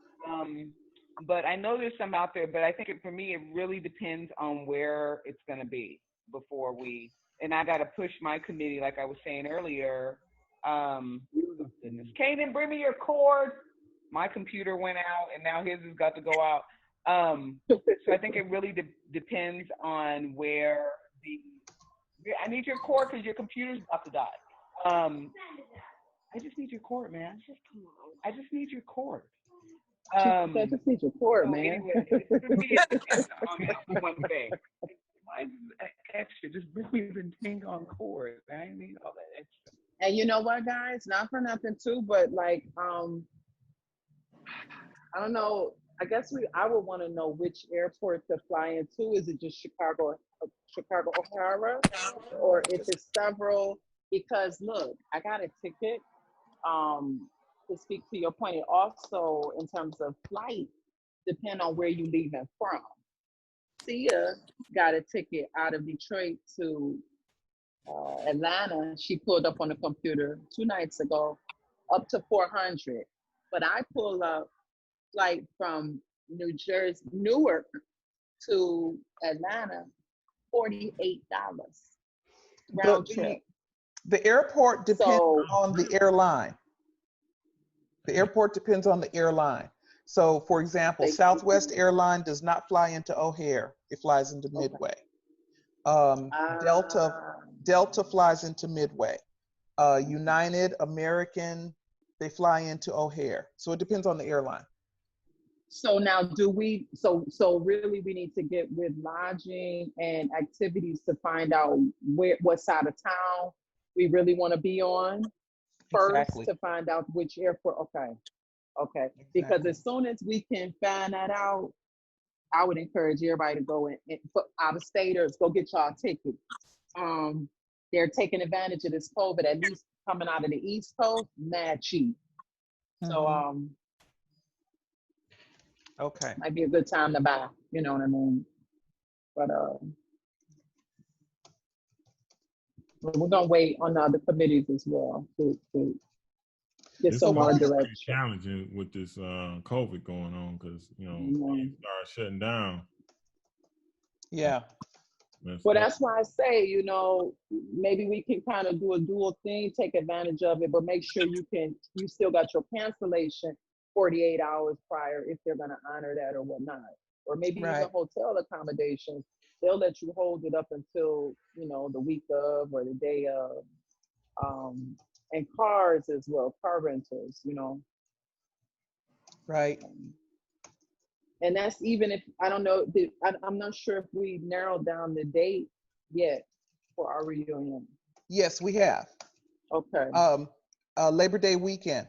but I know there's some out there, but I think for me, it really depends on where it's going to be before we, and I got to push my committee, like I was saying earlier. Goodness, Kanan, bring me your cord. My computer went out, and now his has got to go out. So I think it really depends on where I need your cord because your computer's about to die. I just need your cord, man. I just need your cord. I just need your cord, so man. Anyway, for me, it depends on one thing. Why is it extra? Just bring me the dang on cord. I ain't need all that extra. And you know what, guys? Not for nothing too, but like, I don't know. I guess I would want to know which airport to fly into. Is it just Chicago O'Hara, or if it's several? Because look, I got a ticket. To speak to your point, and also in terms of flight, depend on where you leaving from. Sia got a ticket out of Detroit to Atlanta. She pulled up on the computer 2 nights ago, up to $400. But I pulled up flight from New Jersey, Newark to Atlanta, $48 round trip. The airport depends on the airline. The airport depends on the airline. So, for example, Southwest Airline does not fly into O'Hare. It flies into Midway. Delta flies into Midway. United, American, they fly into O'Hare. So it depends on the airline. So now so really we need to get with lodging and activities to find out what side of town we really want to be on first, to find out which airport. Okay. Because as soon as we can find that out, I would encourage everybody to go in out of staters, go get y'all tickets. They're taking advantage of this COVID, at least coming out of the East Coast, mad cheap. So okay, might be a good time to buy, you know what I mean? But we're gonna wait on the other committees as well to get some more direction. It's challenging with this COVID going on because you start shutting down. Yeah. Well, that's why I say, maybe we can kind of do a dual thing, take advantage of it, but make sure you still got your cancellation 48 hours prior if they're going to honor that or whatnot. Or maybe even hotel accommodations, they'll let you hold it up until, the week of or the day of. And cars as well, car rentals, Right. And that's even if, I don't know, I'm not sure if we narrowed down the date yet for our reunion. Yes, we have. Okay. Labor Day weekend.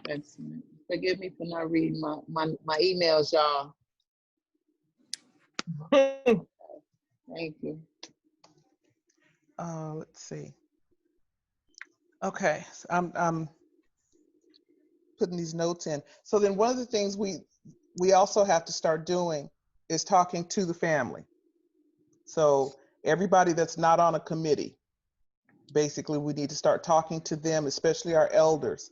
Excellent. Forgive me for not reading my emails, y'all. Thank you. Let's see. Okay, so I'm putting these notes in. So then one of the things we also have to start doing is talking to the family. So everybody that's not on a committee, basically we need to start talking to them, especially our elders,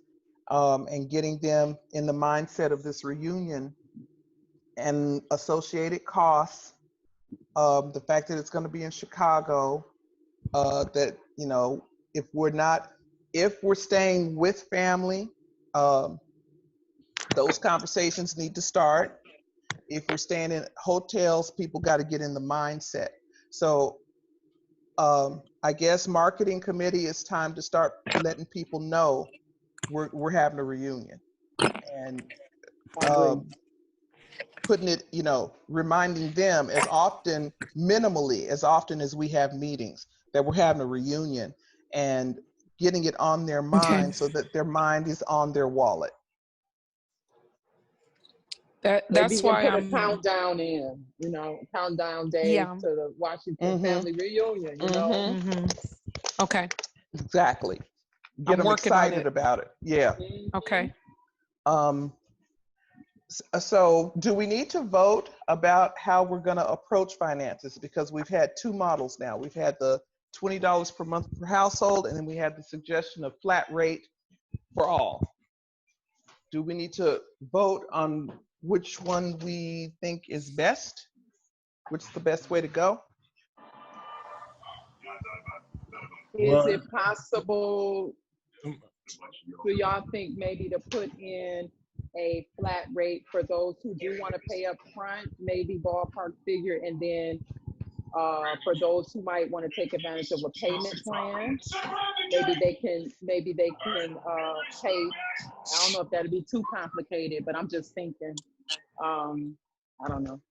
and getting them in the mindset of this reunion and associated costs, the fact that it's going to be in Chicago, that, if we're staying with family, those conversations need to start. If we're staying in hotels, people got to get in the mindset. So I guess marketing committee, it's time to start letting people know we're having a reunion, and putting it, reminding them minimally as often as we have meetings, that we're having a reunion, and getting it on their mind so that their mind is on their wallet. That's Maybe why put a I'm. countdown in, countdown day Yeah. to the Washington family reunion, Okay. Exactly. Get I'm them working on excited it. about it. Yeah. Okay. So do we need to vote about how we're going to approach finances? Because we've had two models now. We've had the $20 per month per household, and then we had the suggestion of flat rate for all. Do we need to vote on which one we think is best? Which is the best way to go? Is it possible, do y'all think maybe to put in a flat rate for those who do want to pay up front, maybe ballpark figure, and then for those who might want to take advantage of a payment plan, maybe they can pay. I don't know if that'd be too complicated, but I'm just thinking. I don't know.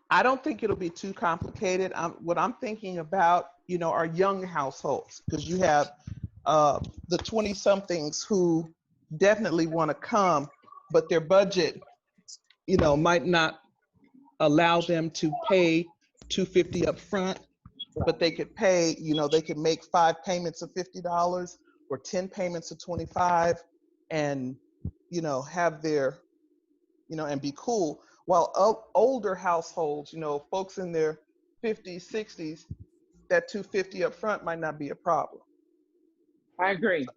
I don't think it'll be too complicated. What I'm thinking about, are young households, because you have the 20-somethings who definitely want to come, but their budget, might not allow them to pay $250 up front, but they could pay, they could make 5 payments of $50 or 10 payments of $25 and, have their, and be cool. While older households, folks in their 50s, 60s, that $250 up front might not be a problem. I agree.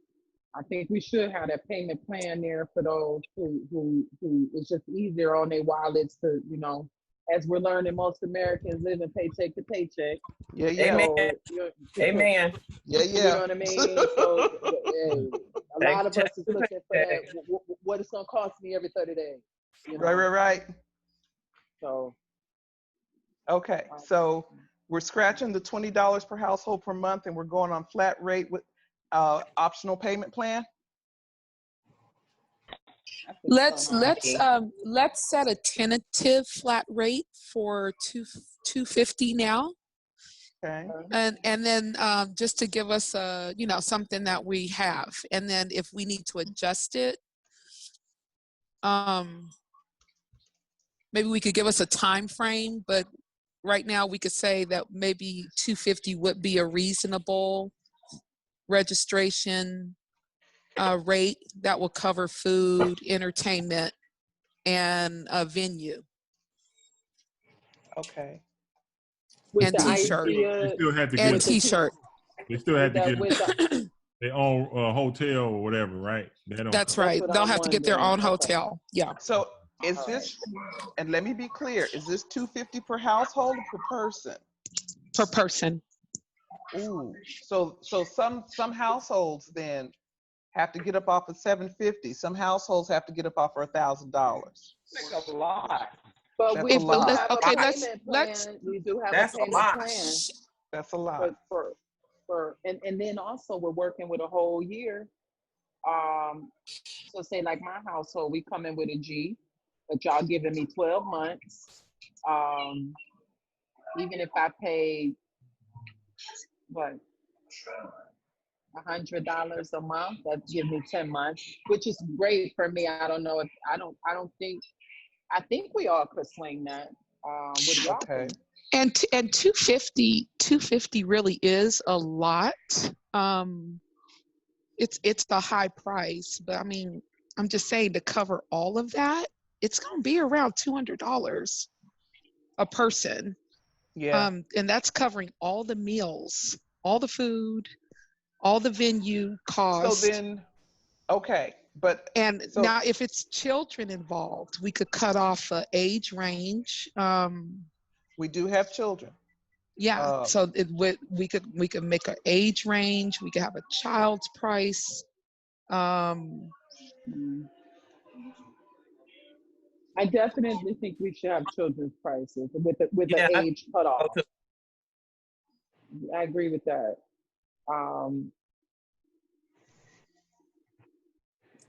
I think we should have that payment plan there for those who it's just easier on their wallets to, as we're learning, most Americans live in paycheck to paycheck. Yeah, yeah. Amen. Amen. Yeah, yeah. You know what I mean? So a lot of us is looking for that. What it's gonna cost me every 30 days. Right. So. Okay, so we're scratching the $20 per household per month, and we're going on flat rate with optional payment plan. Let's set a tentative flat rate for $250 now. Okay. And then just to give us something that we have, and then if we need to adjust it, maybe we could give us a time frame, but right now we could say that maybe $250 would be a reasonable registration rate that will cover food, entertainment, and a venue. Okay. And T-shirt. They still have to and get T-shirt. They still have to get their own hotel or whatever, right? That's right. They'll have to get their own hotel. Yeah. So is this, and let me be clear, is this $250 per household or per person? Per person. Ooh, so some households then have to get up off of $750. Some households have to get up off of $1,000. That's a lot. But That's we a do lot. have Okay, a payment plan. We do have a payment plan. That's a lot. And then also we're working with a whole year. So say like my household, we come in with a G, but y'all giving me 12 months. Even if I pay $100 a month, that gives me 10 months, which is great for me. I don't know if I think we all could swing that. What do y'all think? And $250 really is a lot. It's the high price, but I mean, I'm just saying to cover all of that, it's gonna be around $200 a person. Yeah. And that's covering all the meals, all the food, all the venue costs. So then, okay, but now if it's children involved, we could cut off an age range. We do have children. Yeah, so we could make an age range. We could have a child's price. I definitely think we should have children's prices with the age cutoff. I agree with that.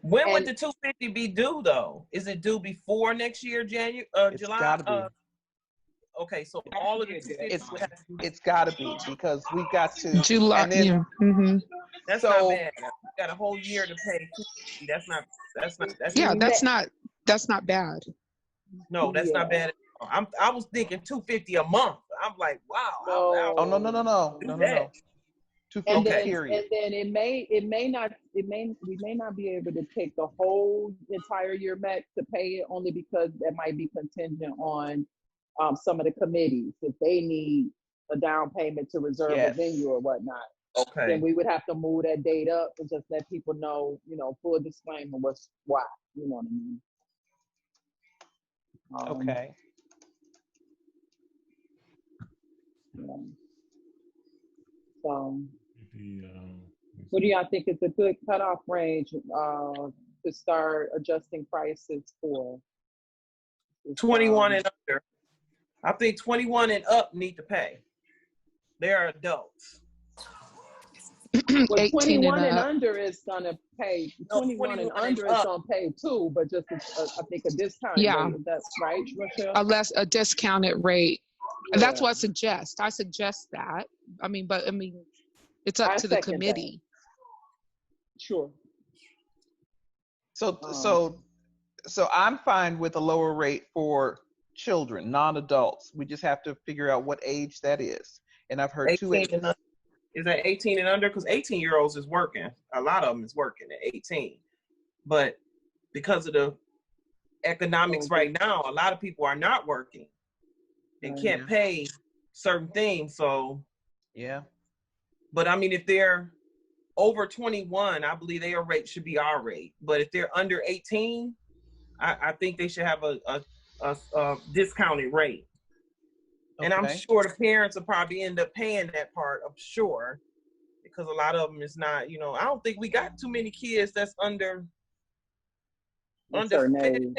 When would the $250 be due though? Is it due before next year, July? It's gotta be. Okay, so all of the it's gotta be because we got to July. And then, That's not bad. We got a whole year to pay $250. That's not bad. That's not bad. No, that's not bad. I was thinking $250 a month. I'm like, wow. No. Oh, no. 250 period. And then we may not be able to take the whole entire year back to pay it, only because that might be contingent on some of the committees if they need a down payment to reserve a venue or whatnot. Okay. Then we would have to move that date up and just let people know, full disclaimer why. You know what I mean? Okay. Yeah. So, what do y'all think is a good cutoff range to start adjusting prices for? 21 and under. I think 21 and up need to pay. They're adults. Well, 18 21 and up. under is gonna pay. 21 and under is gonna pay too, but just I think a discount. Yeah. Rate, that's right, Rochelle. Unless a discounted rate. And that's what I suggest. I suggest that. But it's up to the committee. That. Sure. So I'm fine with a lower rate for children, non-adults. We just have to figure out what age that is. And I've heard 2 ages. Is that 18 and under? Because 18-year-olds is working. A lot of them is working at 18. But because of the economics right now, a lot of people are not working and can't pay certain things. So yeah. But if they're over 21, I believe their rate should be our rate. But if they're under 18, I think they should have a discounted rate. Okay. And I'm sure the parents will probably end up paying that part, I'm sure, because a lot of them is not, I don't think we got too many kids that's under 15.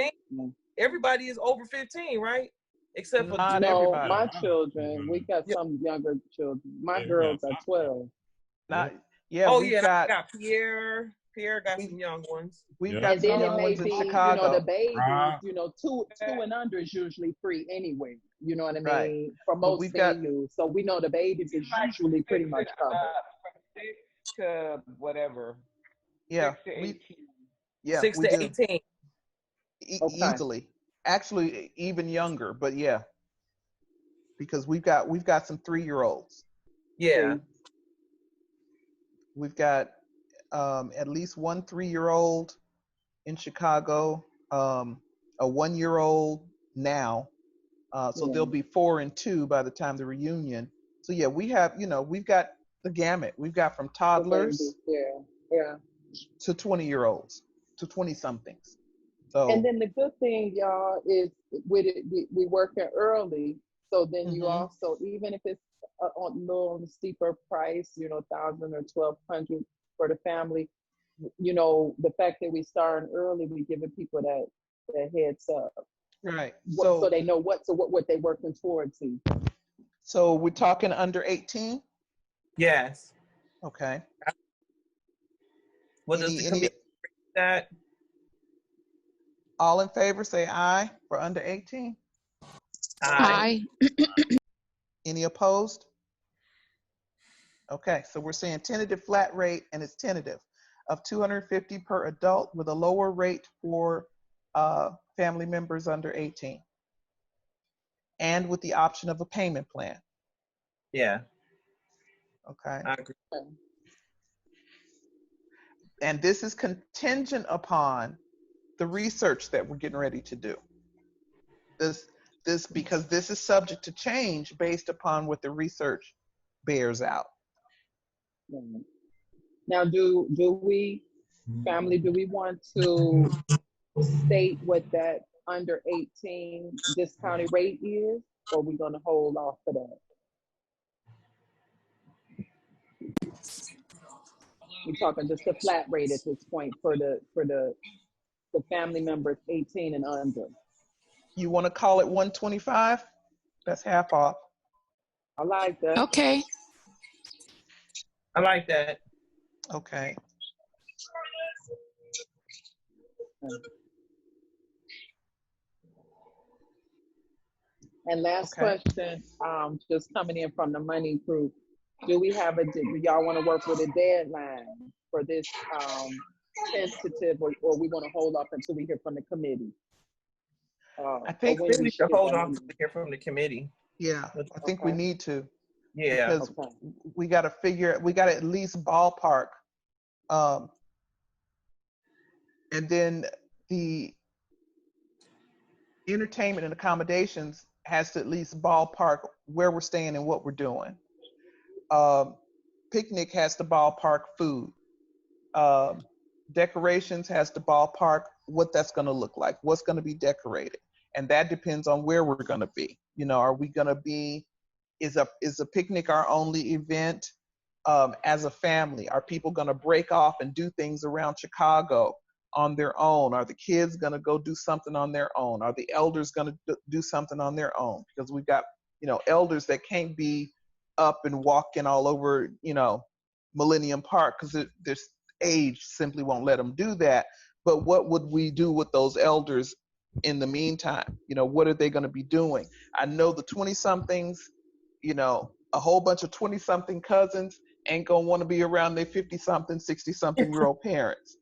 Everybody is over 15, right? Except for my children. We got some younger children. My girls are 12. We got Pierre. Pierre got some young ones. We've got some young ones in Chicago. The babies, 2 and under is usually free anyway. You know what I mean? Right. For most venues. So we know the babies is usually pretty much covered. From 6 to whatever. Yeah. 6 to 18. 6 to 18. Easily. Actually, even younger, but yeah. Because we've got some 3-year-olds. Yeah. We've got at least 1 3-year-old in Chicago, a 1-year-old now. So there'll be 4 and 2 by the time the reunion. So yeah, we have, we've got the gamut. We've got from toddlers to 20-year-olds to 20-somethings. So and then the good thing, y'all, is with it, we working early. So then you also, even if it's a little steeper price, 1,000 or 1,200 for the family, the fact that we starting early, we giving people that heads up. Right. So they know what they're working towards. So we're talking under 18? Yes. Okay. What does the committee that? All in favor, say aye for under 18. Aye. Any opposed? Okay, so we're saying tentative flat rate, and it's tentative, of $250 per adult with a lower rate for family members under 18. And with the option of a payment plan. Yeah. Okay. I agree. And this is contingent upon the research that we're getting ready to do. Because this is subject to change based upon what the research bears out. Now, do we, family, do we want to state what that under 18 discounted rate is, or are we going to hold off for that? We're talking just a flat rate at this point for the family members 18 and under. You want to call it 125? That's half off. I like that. Okay. I like that. Okay. And last question, just coming in from the money crew. Do y'all want to work with a deadline for this tentative, or we want to hold off until we hear from the committee I think when you we should should hold go. on to hear from the committee. Yeah, I think we Okay. need to Yeah. because we got to at least ballpark, and then the entertainment and accommodations has to at least ballpark where we're staying and what we're doing. Picnic has to ballpark food. Decorations has to ballpark what that's going to look like, what's going to be decorated, and that depends on where we're going to be. You know, are we going to be? Is a picnic our only event as a family? Are people going to break off and do things around Chicago on their own? Are the kids going to go do something on their own? Are the elders going to do something on their own? Because we've got, elders that can't be up and walking all over, Millennium Park because their age simply won't let them do that. But what would we do with those elders in the meantime? What are they going to be doing? I know the 20-somethings, a whole bunch of 20-something cousins ain't going to want to be around their 50-something, 60-something-year-old parents.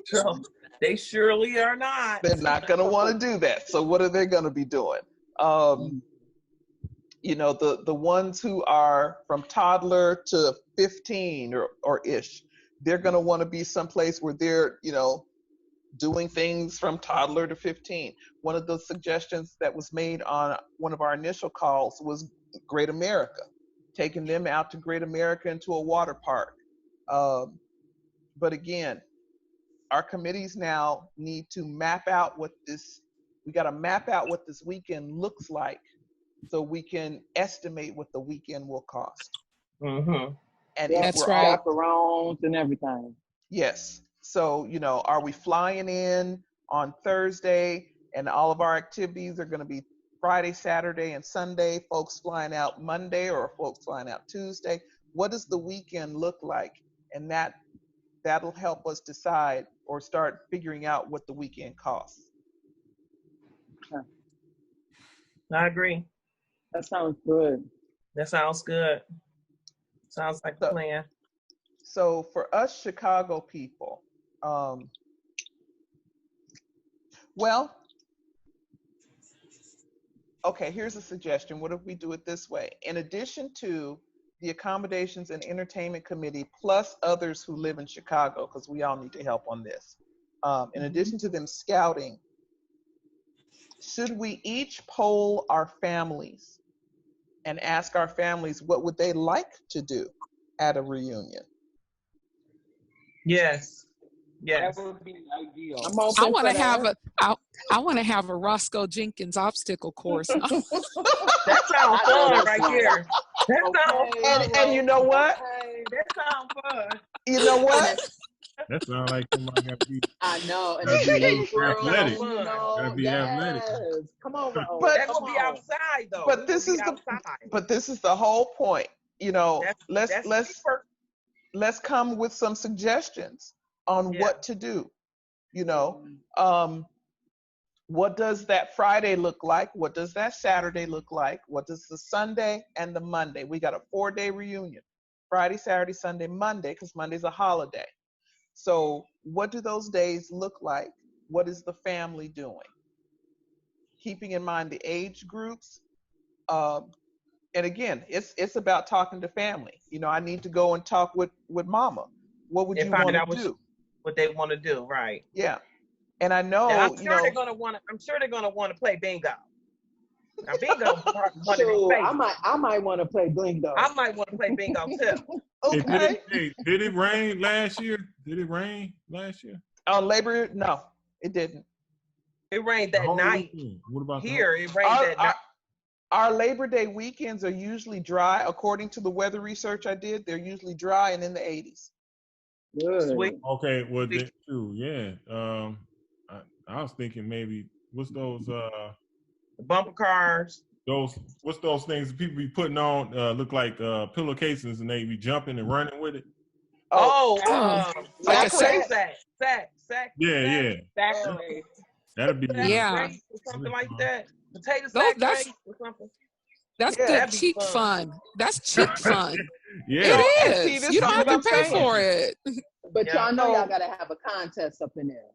So, they surely are not. They're not going to want to do that. So what are they going to be doing? The ones who are from toddler to 15 or ish, they're going to want to be someplace where they're, doing things from toddler to 15. One of the suggestions that was made on one of our initial calls was Great America, taking them out to Great America into a water park. But again, our committees now need to map out we got to map out what this weekend looks like so we can estimate what the weekend will cost. Mm-hmm. And That's right. Chaperones and everything. Yes. So, are we flying in on Thursday and all of our activities are going to be Friday, Saturday, and Sunday? Folks flying out Monday or folks flying out Tuesday? What does the weekend look like? And that'll help us decide or start figuring out what the weekend costs. I agree. That sounds good. That sounds good. Sounds like a plan. So for us Chicago people, okay, here's a suggestion. What if we do it this way? In addition to the accommodations and entertainment committee, plus others who live in Chicago, because we all need to help on this. In addition to them scouting, should we each poll our families and ask our families what would they like to do at a reunion? Yes. Yes. That would be ideal. I want to have a Roscoe Jenkins obstacle course. That sounds fun right here. That sounds fun. And you know what? That sounds fun. You know what? That sounds like somebody got to be. I know. And athletic. You know, Gotta be athletic. Come on, Ro. That gonna be outside though. But this is the whole point. Let's come with some suggestions on what to do. What does that Friday look like? What does that Saturday look like? What does the Sunday and the Monday? We got a 4-day reunion. Friday, Saturday, Sunday, Monday, because Monday's a holiday. So what do those days look like? What is the family doing? Keeping in mind the age groups. And again, it's about talking to family. I need to go and talk with mama. What would you want to do? What they want to do, right? Yeah. And I know, and I'm sure they're gonna want to play bingo. Now bingo, I might want to play bingo. I might want to play bingo too. Okay. Did it rain last year? On Labor? No, it didn't. It rained that night. What about here? It rained that night. Our Labor Day weekends are usually dry. According to the weather research I did, they're usually dry and in the 80s. Good. Sweet. Okay, well, then too, yeah. I was thinking maybe what's those bumper cars? What's those things people be putting on? Look like pillowcases, and they be jumping and running with it. Like a sack. Yeah. That'd be something like that. Potato sack race or something. That's good cheap fun. That's cheap fun. Yeah. It is. You don't have to pay for it. But y'all know y'all gotta have a contest up in there.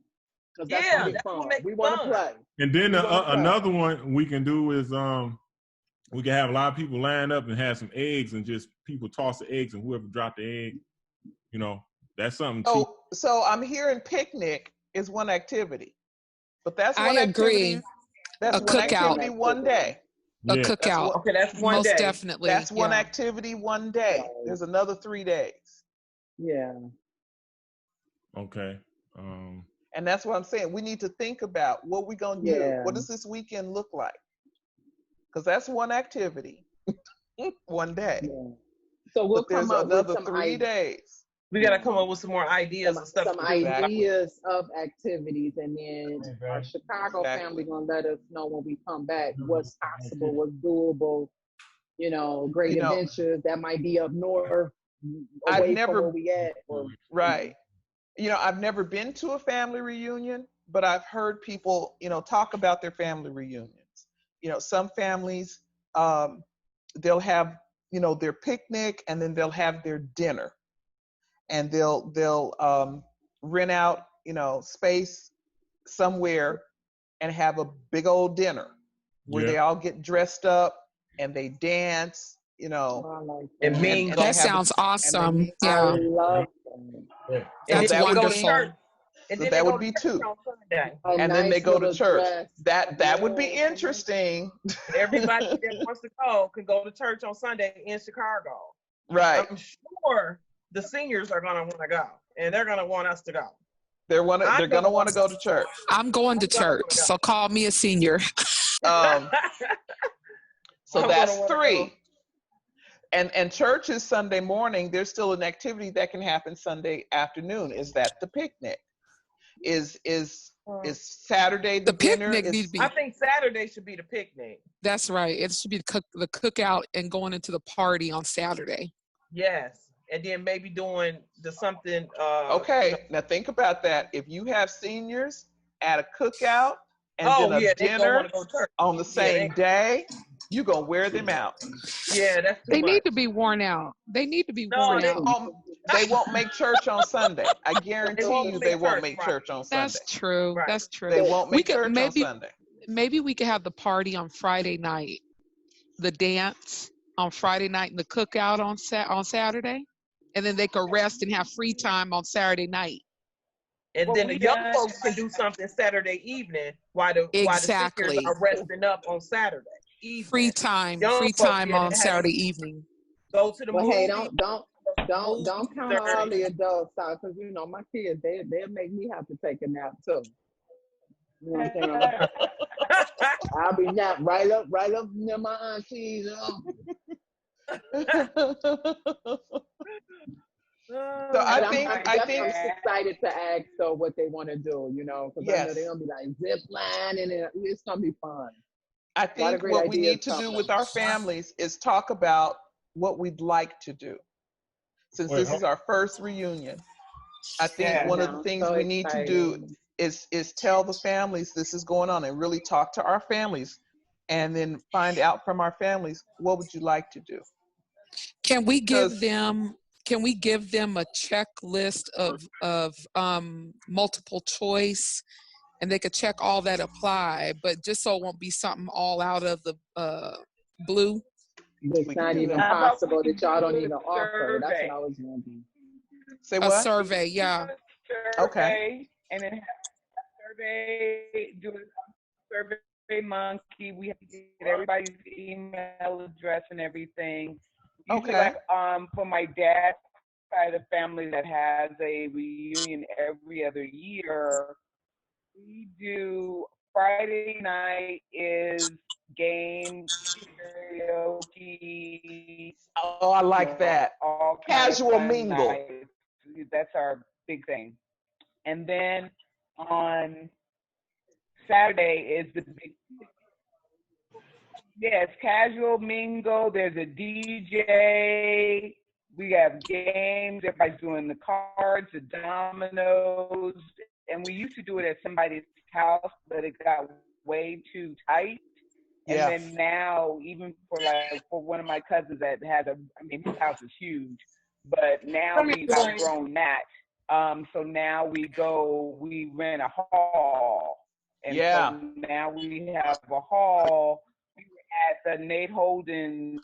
'Cause that's Yeah, gonna be that's what fun. makes We it want to fun. play. And then We wanna play. another one we can do is we can have a lot of people line up and have some eggs and just people toss the eggs and whoever dropped the egg, you know, that's something cheap. So I'm hearing picnic is one activity, but that's I one agree. activity. That's A one cookout. activity one day. A Yeah. That's cookout. what. Okay, that's one Most day. definitely. That's one yeah. activity one day. Right. There's another 3 days, Yeah. Okay. and that's what I'm saying. We need to think about what we're gonna do. Yeah. What does this weekend look like? Because that's one activity, one day. Yeah. So we'll But there's come up with another some 3 days. We got to come up with some more ideas and stuff. some to do. ideas of activities, and then our Chicago Exactly. family gonna let us know when we come back what's possible, what's doable. You know, great You know, adventures that might be up north, I've away from never where we at. Or, right. You know, I've never been to a family reunion, but I've heard people, you know, talk about their family reunions. You know, some families, they'll have, you know, their picnic and then they'll have their dinner, and they'll rent out, you know, space somewhere and have a big old dinner where they all get dressed up and they dance, you know, I like And that. mingle. That sounds awesome. I Yeah. love that. That's that would be- wonderful. And So then that they would go be to church 2. on Sunday. And then they go to church. That would be Yeah. interesting. Everybody that wants to go can go to church on Sunday in Chicago. Right. I'm sure the seniors are gonna want to go, and they're gonna want us to go. They're gonna want to go to church. I'm going to church, so call me a senior. So I'm that's gonna wanna 3. go. And church is Sunday morning. There's still an activity that can happen Sunday afternoon. Is that the picnic? Is Saturday the dinner? Picnic needs to be. I think Saturday should be the picnic. That's right. It should be the cookout and going into the party on Saturday. Yes, and then maybe doing something. Okay, now think about that. If you have seniors at a cookout and then a they gonna dinner wanna go to church. on the same day, you're gonna wear them out. Yeah, that's too They much. need to be worn out. They need to be No, worn they- out. They won't make church on Sunday. I guarantee you they won't make church on Sunday. That's true. Right. That's true. They won't We make could church on maybe Sunday. maybe we could have the party on Friday night, the dance on Friday night, and the cookout on Saturday, and then they could rest and have free time on Saturday night. And Well, then we the young done- folks can do something Saturday evening while the Exactly. seniors are resting up on Saturday evening. Free time Young on folks, yeah, they have- Saturday evening. Go to the But movie. hey, don't count all the adults out, because you know my kids they'll make me have to take a nap too. You know what I'm saying? I'll be nap right up near my aunties. So I think I'm excited to ask though what they want to do, you know, because I know Yes. they're gonna be like zip line and it's gonna be fun. I Lot of think great what we ideas need to do coming. with our families is talk about what we'd like to do. Since Wait, this is our first reunion, I think Yeah, one of the I'm things so we need to do excited. is tell the families this is going on and really talk to our families, and then find out from our families what would you like to do. Can we give Because- them? Can we give them a checklist of multiple choice, and they could check all that apply, but just so it won't be something all out of the blue. It's We not can do even that. How about possible we that y'all don't do even a offer. That's survey? what I was wondering. Say A what? survey, yeah. Okay. And then have a survey, do a survey monkey. We have to get everybody's email address and everything. Usually, Okay. like, for my dad's side of the family that has a reunion every other year, we do Friday night is game karaoke. Oh, I like that. All kind of Casual fun mingle. nights. That's our big thing. And then on Saturday is the big. Yes, casual mingle. There's a DJ. We have games. Everybody's doing the cards, the dominoes, and we used to do it at somebody's house, but it got way too tight. Yeah. And then now, even for one of my cousins that has his house is huge, but now we've outgrown that. So now we rent a hall. And so now we have a hall. We were at the Nate Holden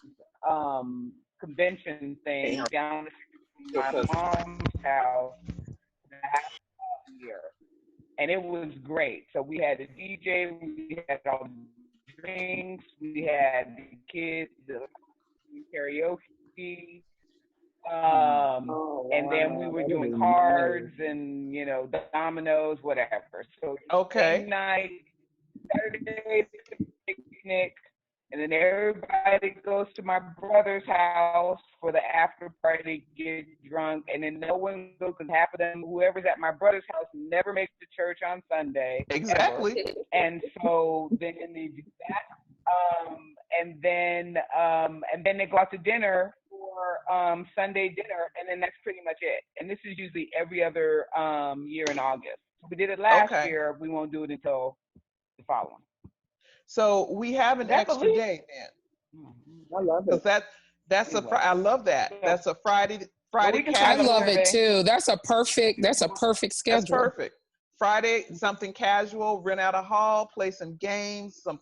convention thing down the street from my mom's house last year. And it was great. So we had the DJ, we had all the drinks, we had the kids, the karaoke. And then we were doing cards and, you know, dominoes, whatever. So game night, Saturday picnic, and then everybody goes to my brother's house for the after party, get drunk, and then no one goes because half of them, whoever's at my brother's house, never makes it to church on Sunday. Exactly. Ever. And so then they do that. And then they go out to dinner for Sunday dinner, and then that's pretty much it. And this is usually every other year in August. We did it last year. We won't do it until the following. So we have an extra day then. I love it. Because that's I love that. That's a Friday I love it too. That's a perfect schedule. That's perfect. Friday, something casual, rent out a hall, play some games, some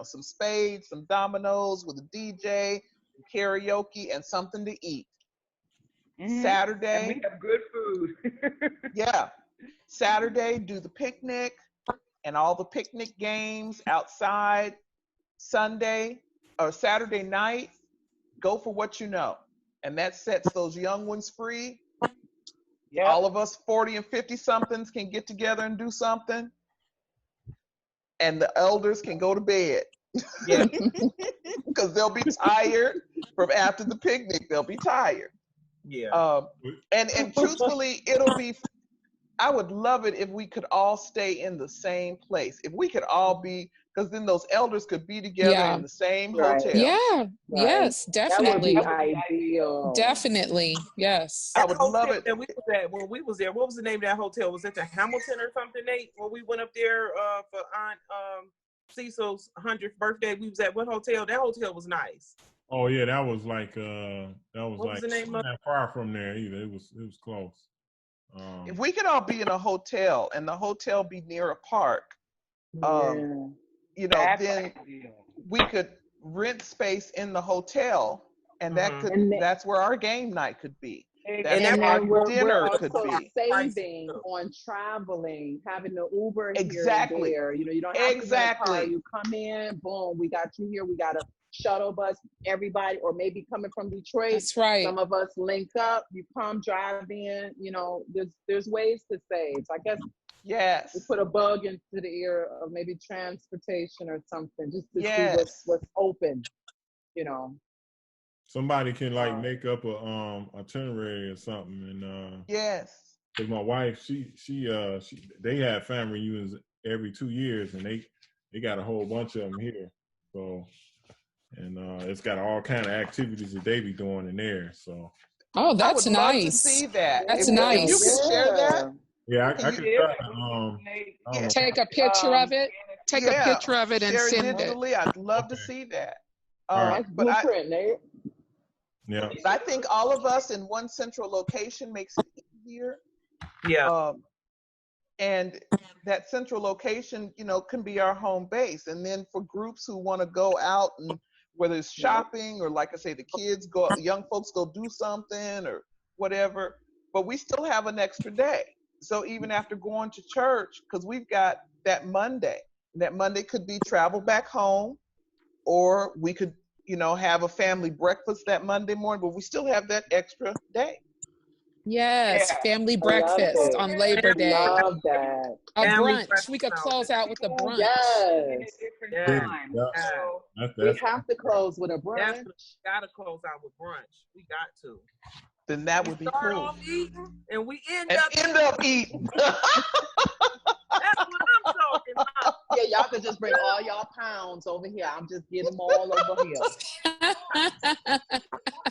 some spades, some dominoes with a DJ, karaoke, and something to eat. Mm-hmm. Saturday. And we have good food. Yeah. Saturday, do the picnic and all the picnic games outside. Sunday or Saturday night, go for what you know. And that sets those young ones free. Yep. All of us 40 and 50 somethings can get together and do something. And the elders can go to bed. Yeah. Because they'll be tired from after the picnic. They'll be tired. Yeah. And truthfully, I would love it if we could all stay in the same place. If we could all be, because then those elders could be together in the same hotel. Yeah. Right. Yes, definitely. That would be ideal. Definitely. Yes. I would love it. That we was at when we was there. What was the name of that hotel? Was it the Hamilton or something, Nate? When we went up there for Aunt Cecil's 100th birthday, we was at what hotel? That hotel was nice. Oh yeah, that was like what was the name not far from there either. It was close. If we could all be in a hotel and the hotel be near a park, you know, then we could rent space in the hotel, and that's where our game night could be. And then we're also saving on traveling, having the Uber here and there. You know, you don't have to rent a car. You come in, boom, we got you here. We got a shuttle bus, everybody, or maybe coming from Detroit. That's right. Some of us link up. You come, drive in. You know, there's ways to save. So I guess we put a bug into the ear of maybe transportation or something, just to see what's open. You know. Somebody can like make up a itinerary or something, and because my wife, they have family reunions every 2 years, and they got a whole bunch of them here, so and it's got all kind of activities that they be doing in there. So that's I would nice. love to see that. That's If nice. you can share that. Yeah, I could try. Take a picture of it. Take a picture of it and share send it. digitally. I'd love to see that. Nice blueprint, Nate. Yeah. I think all of us in one central location makes it easier. Yeah. And that central location, you know, can be our home base. And then for groups who want to go out, and whether it's shopping or, like I say, the kids go, young folks go do something or whatever, but we still have an extra day. So even after going to church, because we've got that Monday could be travel back home, or we could, you know, have a family breakfast that Monday morning, but we still have that extra day. Yes, family breakfast on Labor Day. Love that. A brunch. We could close out with a brunch. Yes. We have to close with a brunch. Gotta close out with brunch. We got to. Then that would be cool. Off eating, and we end up eating. That's what I'm talking about. Yeah, y'all could just bring all y'all pounds over here. I'm just getting them all over here.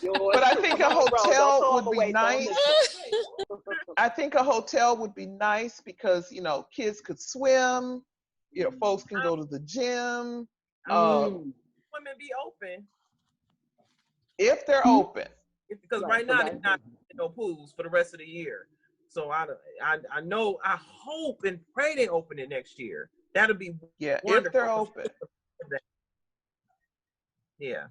But I think a hotel would be nice. I think a hotel would be nice because, you know, kids could swim. You know, folks can go to the gym. Women be open. If they're open. Because right now there's not no pools for the rest of the year. So I know, I hope and pray they open it next year. That'll be wonderful. If they're open. Yeah.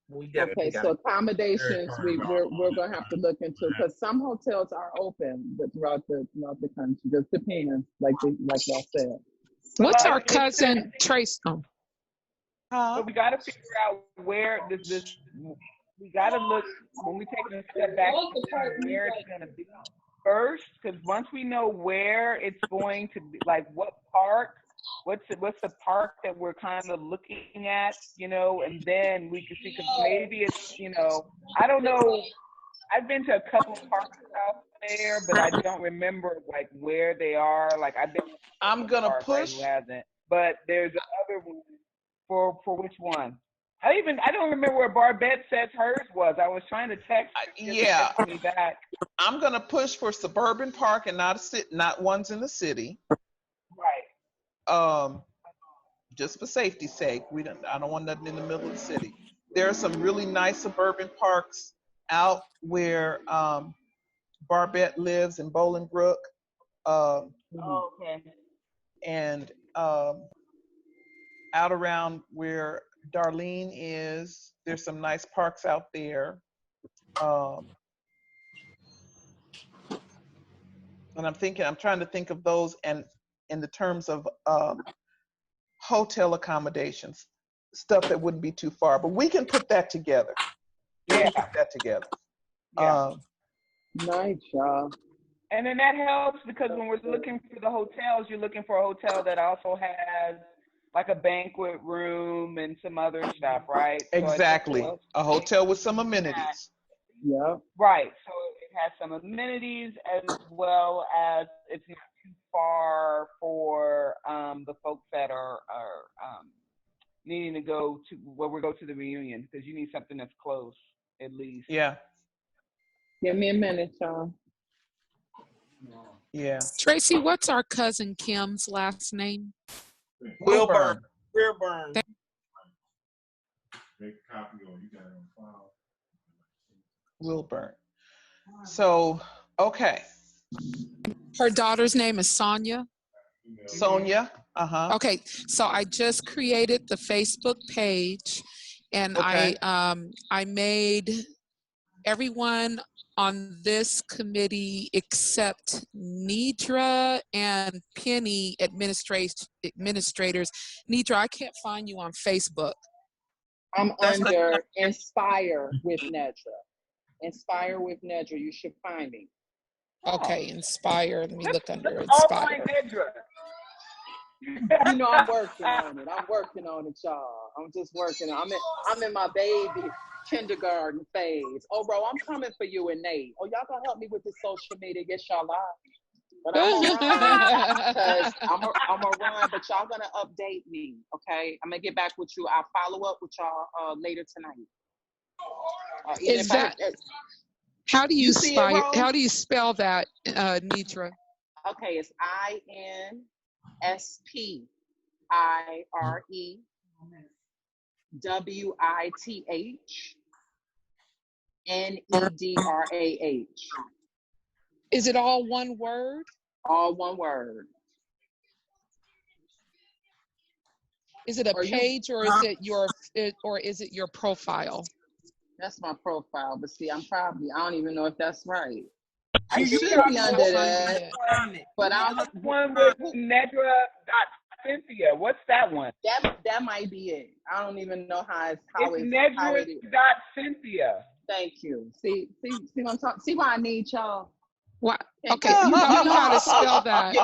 We definitely Okay, so accommodations we're gonna have to look into, because some hotels are open, but throughout the country, just depends, like y'all said. What's our cousin Trace? So we got to figure out where this. We got to look when we take a step back where it's going to be first, because once we know where it's going to be, like what park, what's the park that we're kind of looking at, and then we can see, because maybe it's, I don't know. I've been to a couple of parks out there, but I don't remember like where they are. Like I've been. I'm gonna push. Who hasn't? But there's another one for which one? I don't remember where Barbette says hers was. I was trying to text. Yeah. Text me back. I'm gonna push for suburban park and not ones in the city. Right. Just for safety's sake, I don't want nothing in the middle of the city. There are some really nice suburban parks out where Barbette lives in Bolingbrook. Okay. And out around where Darlene is, there's some nice parks out there. And I'm trying to think of those, and in the terms of hotel accommodations, stuff that wouldn't be too far, but we can put that together. Yeah. Yeah. Nice job. And then that helps, because when we're looking for the hotels, you're looking for a hotel that also has like a banquet room and some other stuff, right? Exactly. So a hotel with some amenities. Yeah. Right. So it has some amenities, as well as it's not too far for the folks that are needing to go to the reunion, because you need something that's close at least. Yeah. Give me a minute, Sean. Yeah. Tracy, what's our cousin Kim's last name? Wilburn. Make a copy or you got it on file. Wilburn. So, okay. Her daughter's name is Sonia. Sonia. Okay, so I just created the Facebook page, and okay. I made everyone on this committee except Nidra and Penny administrators. Nidra, I can't find you on Facebook. I'm under Inspire with Nedra. Inspire with Nedra. You should find me. Okay, Inspire. Let me look under Inspire. I'm working on it. I'm working on it, y'all. I'm just working. I'm in my baby kindergarten phase. Oh, bro, I'm coming for you and Nate. Oh, y'all gonna help me with this social media? Yes, y'all are. But I'm gonna run, but y'all gonna update me, okay? I'm gonna get back with you. I'll follow up with y'all later tonight. Is that? How do you spell? How do you spell that, Nidra? Okay, it's INSPIREWITHNEDRAH. Is it all one word? All one word. Is it a page, or is it your profile? That's my profile, but see, I don't even know if that's right. I should be under that, but I'm one with Nedra.Cynthia. What's that one? That might be it. I don't even know how it's Nedra.Cynthia. Thank you. See what I'm talking. See why I need y'all. What? Okay, you know how to spell that.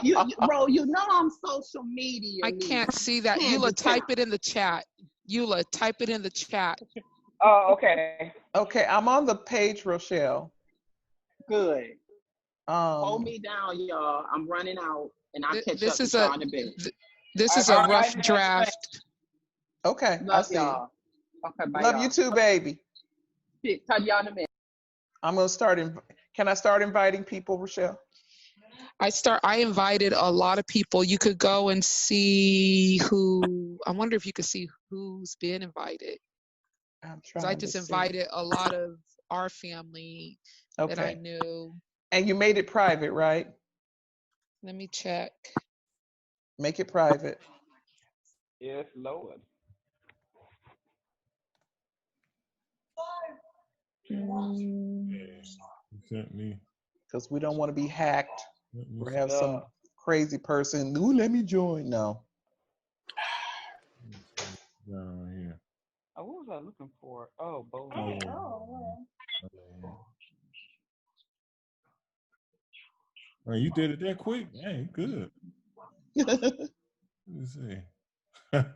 Bro, you know I'm social media. I can't see that. Eula, type it in the chat. Eula, type it in the chat. Oh, okay. Okay, I'm on the page, Rochelle. Good. Hold me down, y'all. I'm running out, and I'll catch up with y'all in a bit. This is a rough draft. Okay, love y'all. Okay, bye. Love you too, baby. Talk y'all in a minute. I'm gonna start. Can I start inviting people, Rochelle? I invited a lot of people. You could go and see who. I wonder if you could see who's been invited. I'm trying. I just invited a lot of our family that I knew. And you made it private, right? Let me check. Make it private. Yes, Lord. You sent me. Because we don't want to be hacked Let me or see. have some crazy person, ooh, let me join. No. Down here. Oh, what was I looking for? Oh, bowling. Oh, yeah. Man, you did it that quick? Hey, good. Let me see. That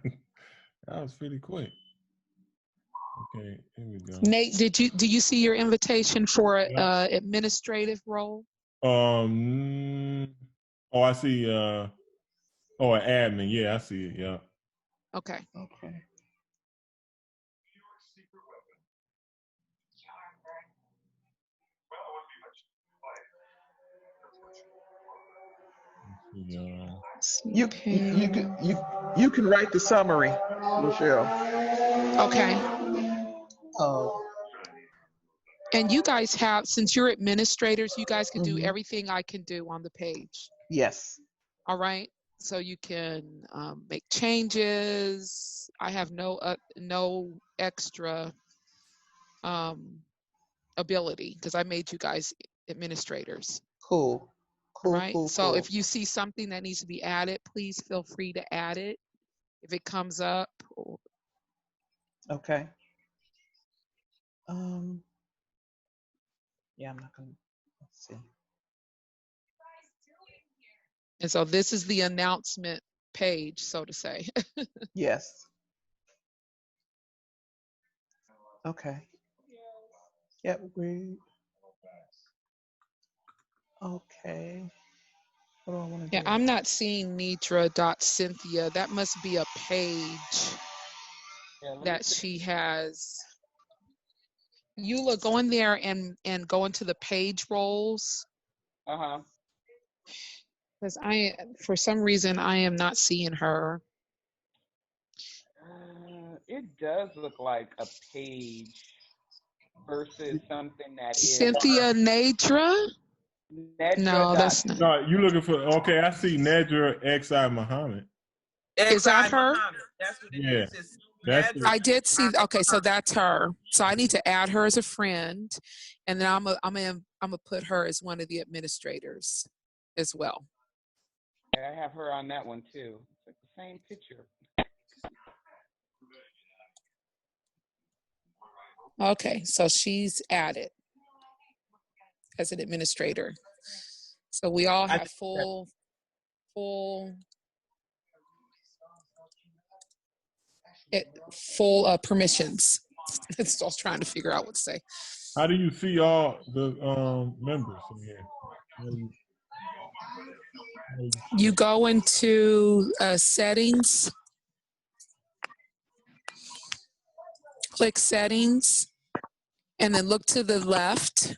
was pretty quick. Okay, here we go. Nate, do you see your invitation for administrative role? Oh, I see. An admin. Yeah, I see it. Yeah. Okay. Okay. You can write the summary, Michelle. Okay. Oh. And you guys have, since you're administrators, you guys can do everything I can do on the page. Yes. All right. So you can make changes. I have no extra ability because I made you guys administrators. Cool. All right. So if you see something that needs to be added, please feel free to add it if it comes up. Okay. Yeah, I'm not gonna. Let's see. And so this is the announcement page, so to say. Yes. Okay. Yep. We. Okay. What do I want to Yeah, do? I'm not seeing Nidra.Cynthia. That must be a page that she has. Eula, go in there and go into the page roles. Uh-huh. Because for some reason, I am not seeing her. It does look like a page versus something that is. Cynthia Nadra? No, that's not. No, you looking for? Okay, I see Nedra Xi Muhammad. Is that her? That's what it Yeah. is. That's it. I did see. Okay, so that's her. So I need to add her as a friend, and then I'm gonna put her as one of the administrators as well. I have her on that one too. It's like the same picture. Okay, so she's added as an administrator. So we all have full permissions. That's what I was trying to figure out what to say. How do you see all the members in here? You go into settings, click settings, and then look to the left,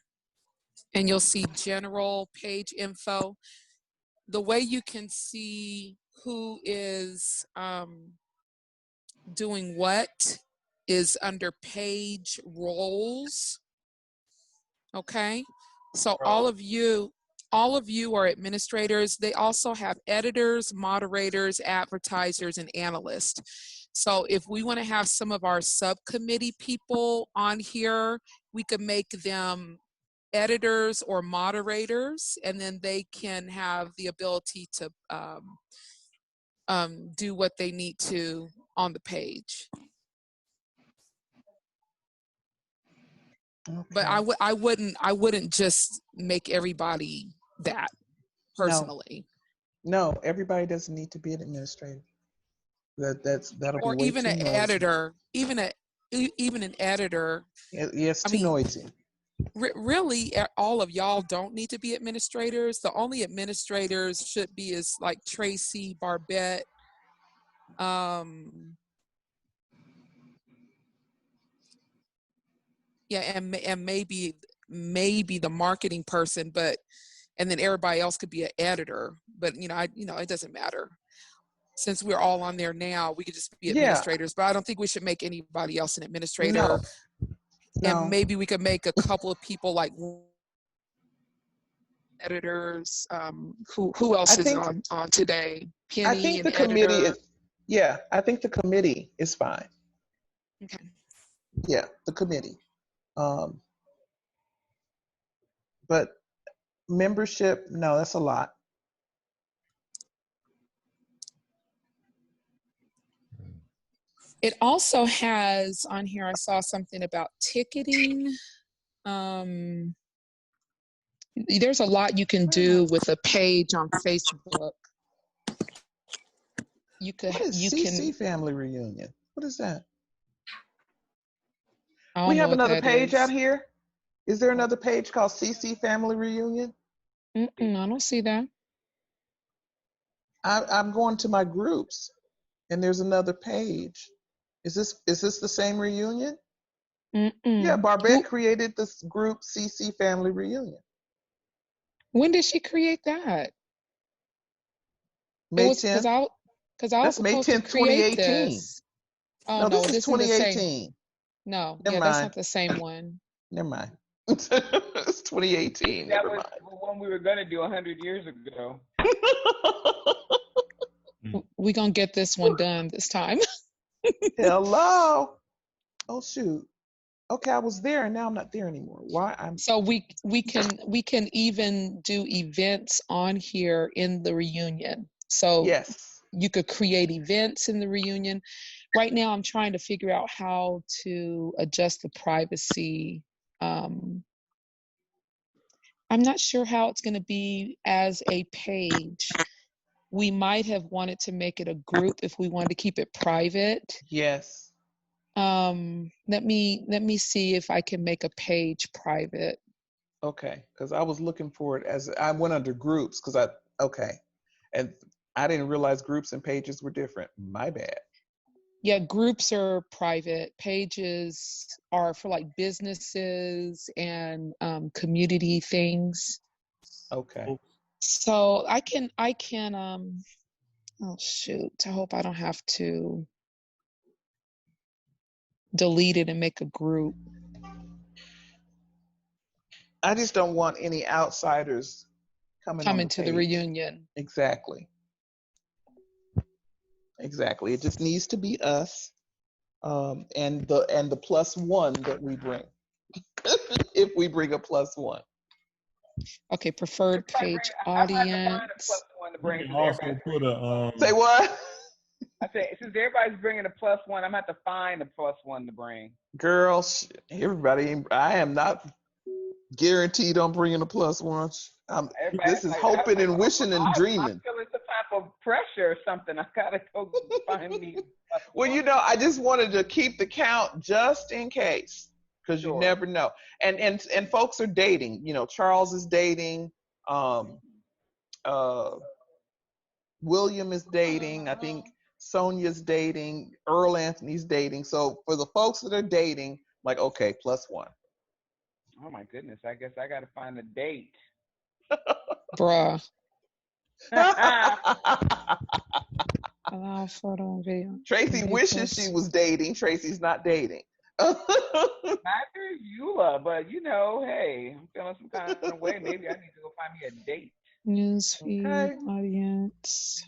and you'll see general page info. The way you can see who is doing what is under page roles. Okay, so all of you are administrators. They also have editors, moderators, advertisers, and analysts. So if we want to have some of our subcommittee people on here, we could make them editors or moderators, and then they can have the ability to do what they need to on the page. Okay. But I wouldn't just make everybody that personally. No, everybody doesn't need to be an administrator. That'll or be way even too an noisy. editor, even an editor. Yes, too noisy. Really, all of y'all don't need to be administrators. The only administrators should be is like Tracy, Barbette, yeah, and maybe the marketing person, and then everybody else could be an editor. But it doesn't matter. Since we're all on there now, we could just be administrators. But I don't think we should make anybody else an administrator. No. And maybe we could make a couple of people like editors. Who else is on today? Penny, I think the an committee editor. is, yeah, I think the committee is fine. Okay. Yeah, the committee. But membership, no, that's a lot. It also has on here, I saw something about ticketing. There's a lot you can do with a page on Facebook. What is CC Family Reunion? What is that? I We don't know have what another that page is. out here. Is there another page called CC Family Reunion? I don't see that. I'm going to my groups, and there's another page. Is this the same reunion? Yeah, Barbette created this group, CC Family Reunion. When did she create that? May 10th. Because I was That's May supposed to 10th, create 2018. this. Oh No, no, this is isn't the same. 2018. No, Never yeah, that's mind. not the same one. Never mind. It's 2018. That Never was mind. the one we were gonna do 100 years ago. We're gonna get this one done this time. Hello. Oh shoot. Okay, I was there and now I'm not there anymore. Why? So we can even do events on here in the reunion. So yes, you could create events in the reunion. Right now, I'm trying to figure out how to adjust the privacy. I'm not sure how it's going to be as a page. We might have wanted to make it a group if we wanted to keep it private. Yes. Let me see if I can make a page private. Okay, because I was looking for it as I went under groups and I didn't realize groups and pages were different. My bad. Yeah, groups are private. Pages are for like businesses and community things. Okay. So I can oh shoot, I hope I don't have to delete it and make a group. I just don't want any outsiders coming to the reunion. Exactly. It just needs to be us, and the +1 that we bring. If we bring a +1. Okay, preferred page audience. You can also put a Say what? I say since everybody's bringing a +1, I'm gonna have to find a +1 to bring. Girls, everybody, I am not guaranteed on bringing a +1. This is hoping and wishing and dreaming. I'm feeling some type of pressure or something. I gotta go find me. Well, I just wanted to keep the count just in case, because you never know. And folks are dating. Charles is dating. William is dating. I think Sonia's dating. Earl Anthony's dating. So for the folks that are dating, like, okay, +1. Oh my goodness! I guess I gotta find a date. Bruh. Allow photo and video. Tracy wishes she was dating. Tracy's not dating. Neither is Eula, but hey, I'm feeling some kind of way. Maybe I need to go find me a date. Newsfeed, audience.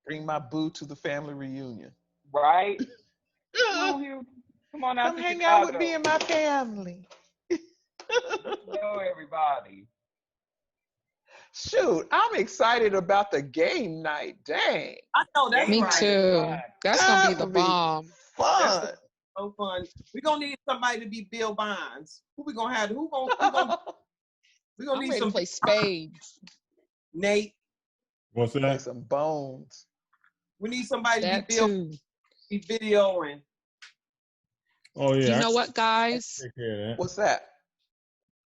Bring my boo to the family reunion. Right? Come on out Come to hang Chicago. out with me and my family. Know everybody. Shoot, I'm excited about the game night. Dang. I know that's Me right. too. That's gonna be the bomb. Fun. So fun. We're gonna need somebody to be Bill Bonds. Who we gonna have? We're gonna I'm need ready some to play spades. Nate. What's Play that? some bones. We need somebody to That be Bill, too. be videoing. Oh yeah. You know what, guys? Take care of that. What's that?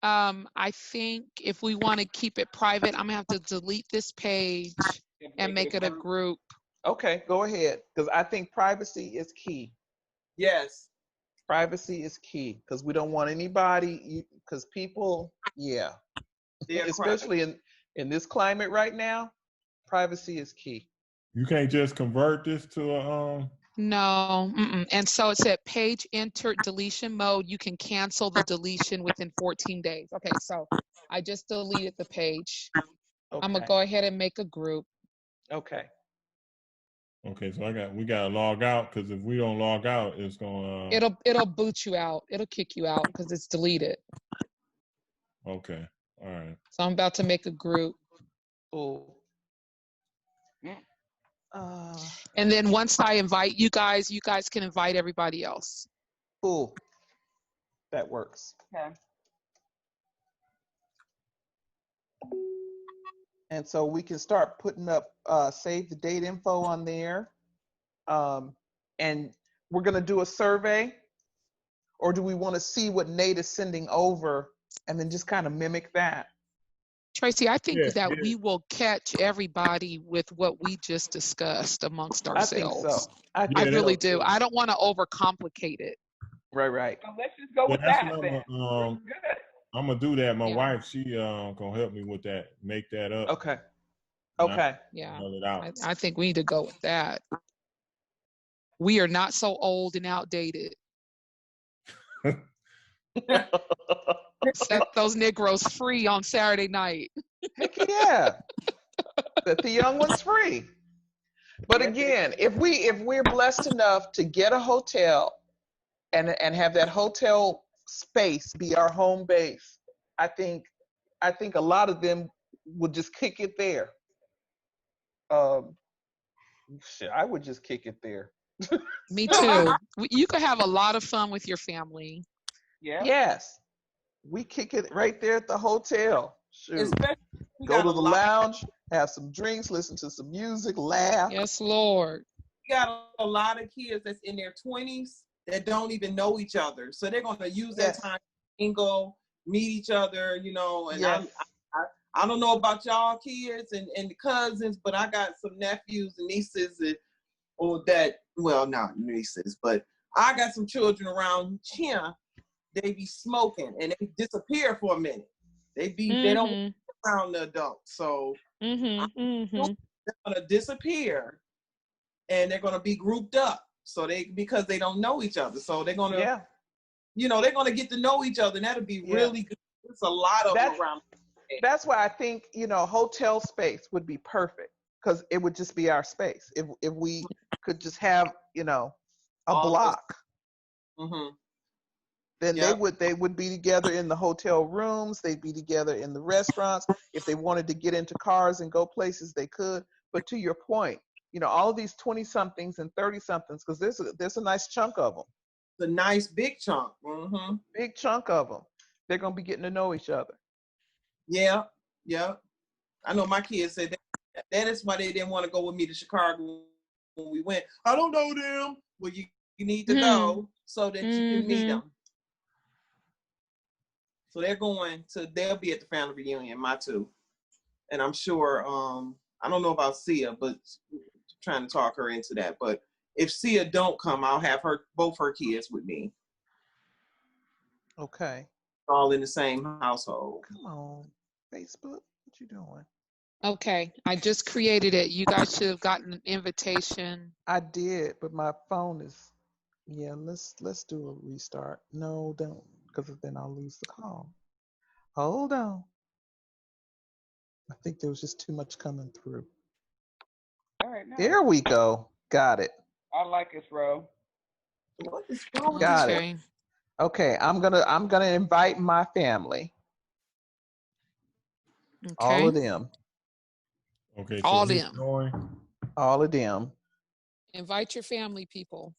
I think if we want to keep it private, I'm gonna have to delete this page and make it a group. Okay, go ahead. Because I think privacy is key. Yes. Privacy is key. Because we don't want anybody, because people, especially in this climate right now, privacy is key. You can't just convert this to No. And so it said page entered deletion mode. You can cancel the deletion within 14 days. Okay, so I just deleted the page. I'm gonna go ahead and make a group. Okay. Okay, so we gotta log out, because if we don't log out, it's gonna. It'll boot you out. It'll kick you out because it's deleted. Okay. All right. So I'm about to make a group. Oh. And then once I invite you guys can invite everybody else. Cool. That works. Okay. And so we can start putting up save the date info on there. And we're going to do a survey, or do we want to see what Nate is sending over and then just kind of mimic that? Tracy, I think that we will catch everybody with what we just discussed amongst ourselves. I think so. I really do. I don't want to overcomplicate it. Right. So let's just go with that then. I'm gonna do that. My wife, she gonna help me with that. Make that up. Okay. Yeah. I think we need to go with that. We are not so old and outdated. Set those Negroes free on Saturday night. Heck yeah. Set the young ones free. But again, if we're blessed enough to get a hotel and have that hotel space be our home base, I think a lot of them would just kick it there. Shit, I would just kick it there. Me too. You could have a lot of fun with your family. Yeah. Yes. We kick it right there at the hotel. Shoot. Go to the lounge, have some drinks, listen to some music, laugh. Yes, Lord. We got a lot of kids that's in their 20s that don't even know each other. So they're going to use that time to mingle, meet each other, you know. And I don't know about y'all kids and cousins, but I got some nephews and nieces not nieces, but I got some children around here. They be smoking and they disappear for a minute. They don't be around the adults. So they're gonna disappear and they're gonna be grouped up. So because they don't know each other. So they're gonna they're gonna get to know each other, and that'll be really good. There's a lot of them around. That's why I think, hotel space would be perfect, because it would just be our space. If we could just have, a block. Then they would be together in the hotel rooms. They'd be together in the restaurants. If they wanted to get into cars and go places, they could. But to your point, all of these 20-somethings and 30-somethings, because there's a nice chunk of them. The nice big chunk. Big chunk of them. They're going to be getting to know each other. Yeah. I know my kids said that is why they didn't want to go with me to Chicago when we went. I don't know them. Well, you need to go so that you can meet them. So they'll be at the family reunion, my two. And I'm sure, I don't know about Sia, but trying to talk her into that. But if Sia don't come, I'll have both her kids with me. Okay. All in the same household. Come on, Facebook, what you doing? Okay, I just created it. You guys should have gotten an invitation. I did, but my phone is. Yeah, let's do a restart. No, don't, because then I'll lose the call. Hold on. I think there was just too much coming through. All right, now. There we go. Got it. I like this, bro. What is wrong with Got it. Okay, I'm gonna invite my family. Okay. All of them. Okay. All of them. All of them. Invite your family, people.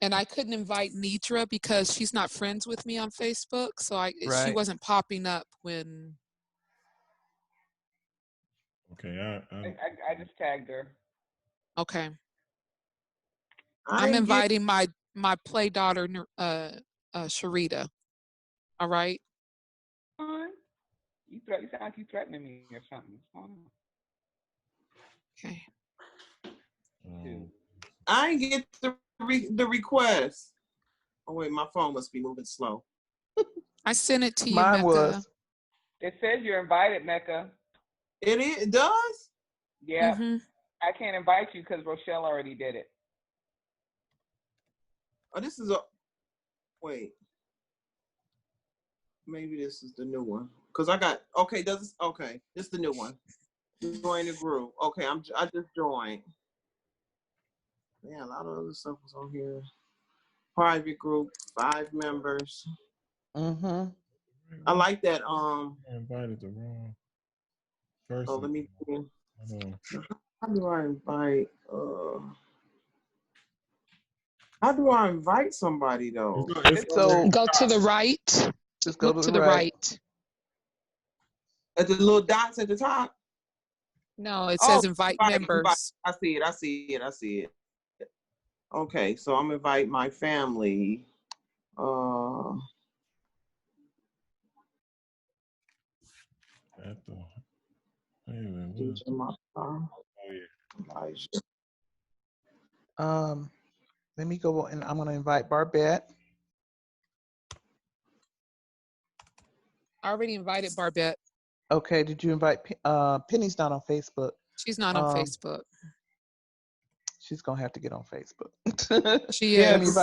And I couldn't invite Nidra because she's not friends with me on Facebook, so she wasn't popping up when. Okay, I just tagged her. Okay. I'm inviting my play daughter, Sharita. All right. You sound like you threatening me or something. Okay. I ain't get the request. Oh wait, my phone must be moving slow. I sent it to you, Mine Mecca. was. It says you're invited, Mecca. It does? Yeah. I can't invite you because Rochelle already did it. Oh, this is a, wait. Maybe this is the new one. Cause I got, okay, this is the new one. Join the group. Okay, I just joined. Yeah, a lot of other stuff was on here. Private group, 5 members. Mm-hmm. I like that. I invited the wrong person. Oh, let me see. Hold on. How do I invite? How do I invite somebody though? So Go to the right. just go Look to to the the right. At the little dots at the top. No, it says invite members. I see it. Okay, so I'm invite my family. Let me go and I'm gonna invite Barbette. I already invited Barbette. Okay, did you invite Penny's not on Facebook? She's not on Facebook. She's gonna have to get on Facebook. She is.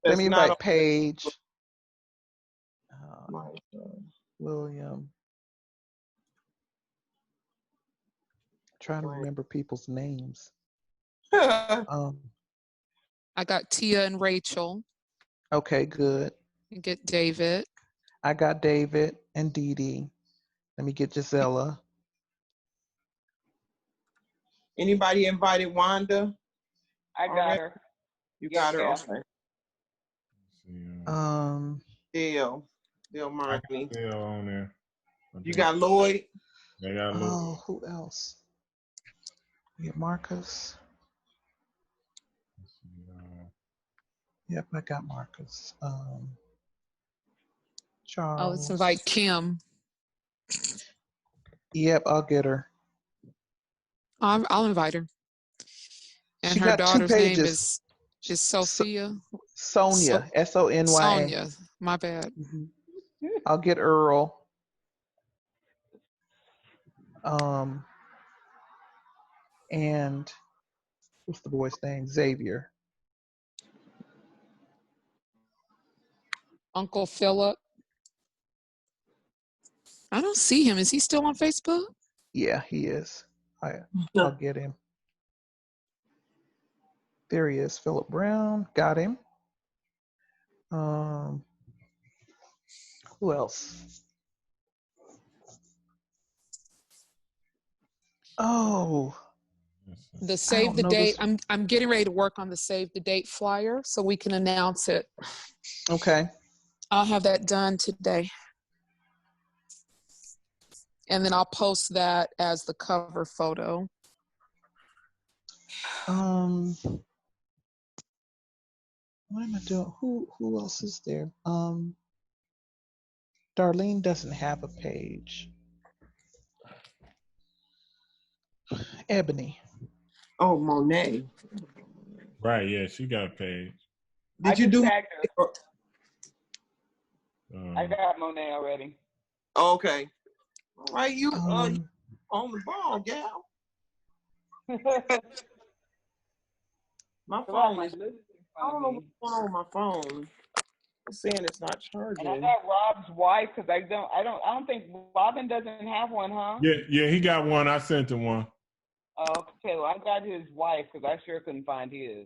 Let me invite Paige. William. Trying to remember people's names. I got Tia and Rachel. Okay, good. And get David. I got David and Dee Dee. Let me get Gisela. Anybody invited Wanda? I got her. You got her? Yeah. Okay. Dale Markley. Dale on there. You got Lloyd? I got Lloyd. Oh, who else? We got Marcus. Yep, I got Marcus. Charles. Oh, let's invite Kim. Yep, I'll get her. I'll invite her. And She her got 2 daughter's name pages. is Sophia. Sonia, Sonya. Sonia, my bad. Mm-hmm. I'll get Earl. And what's the boy's name? Xavier. Uncle Philip. I don't see him. Is he still on Facebook? Yeah, he is. I'll get him. There he is, Philip Brown. Got him. Who else? Oh. The save the date. I'm getting ready to work on the save the date flyer so we can announce it. Okay. I'll have that done today. And then I'll post that as the cover photo. What am I doing? Who else is there? Darlene doesn't have a page. Ebony. Oh, Monet. Right, yeah, she got a page. Did you do? I got Monet already. Okay. All right, you on the ball, gal. My phone is. I don't know what's going on with my phone. It's saying it's not charging. And I got Rob's wife because I don't think Robin doesn't have one, huh? Yeah, he got one. I sent him one. Okay, well I got his wife because I sure couldn't find his.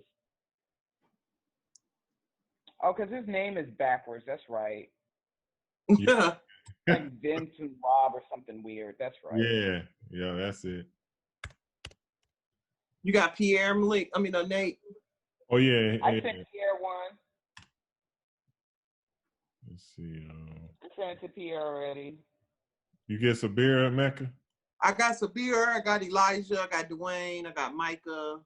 Oh, because his name is backwards. That's right. Yeah. Like Vincent Rob or something weird. That's right. Yeah, that's it. You got Pierre Malik. I mean, Nate. Oh yeah. I sent Pierre one. Let's see. I sent it to Pierre already. You get Sabir at Mecca? I got Sabir. I got Elijah. I got Dwayne. I got Micah.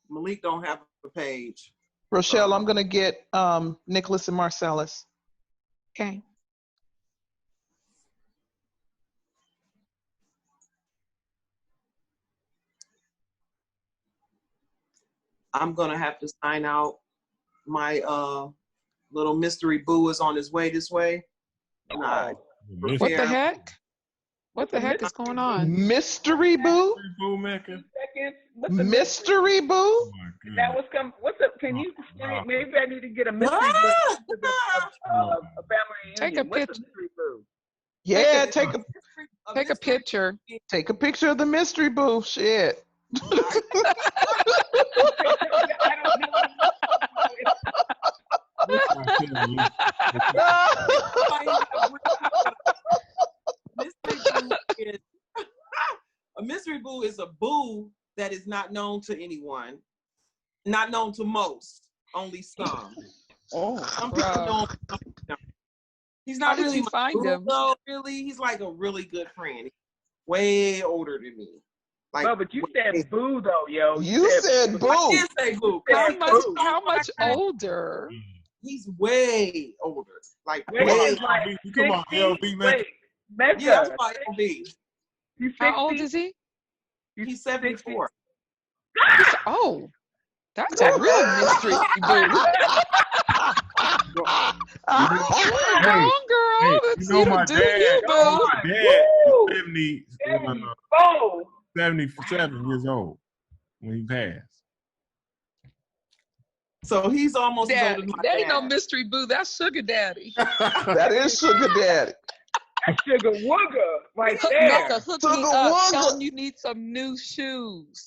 Malik don't have a page. Rochelle, I'm gonna get Nicholas and Marcellus. Okay. I'm gonna have to sign out. My little mystery boo is on his way this way. What the heck? What the heck is going on? Mystery Boo? Boo Mecca. Mystery Boo? Oh my goodness. That was come. What's up? Can you explain? Maybe I need to get a mystery boo. A family Take a reunion. What's picture. mystery boo? Yeah, Take a picture. take a picture of the Mystery Boo. Shit. A mystery boo is a boo that is not known to anyone, not known to most, only some. Some people know him. He's not How did really you my find boo, him? though, really. He's like a really good friend. He's way older than me. Like, No, but you said boo though, yo. You said boo. I did say boo. How much older? He's way older. Like, Wait, way it's like You come on, 60? LB, man. Wait, Mecca. Yeah, that's my LB. He's How old 60? is he? He's 74. Oh, that's a real mystery, boo. Come on, girl. Let's you know see my him do dad. you, boo. My dad Woo! 77 years old when he passed. So he's almost as old Daddy. as my That ain't no dad. mystery boo. That's sugar daddy. That is Sugar Daddy. That's sugar wooger right Hook, there. Mecca, hook me Sugar up. wugger. Tell him you need some new shoes.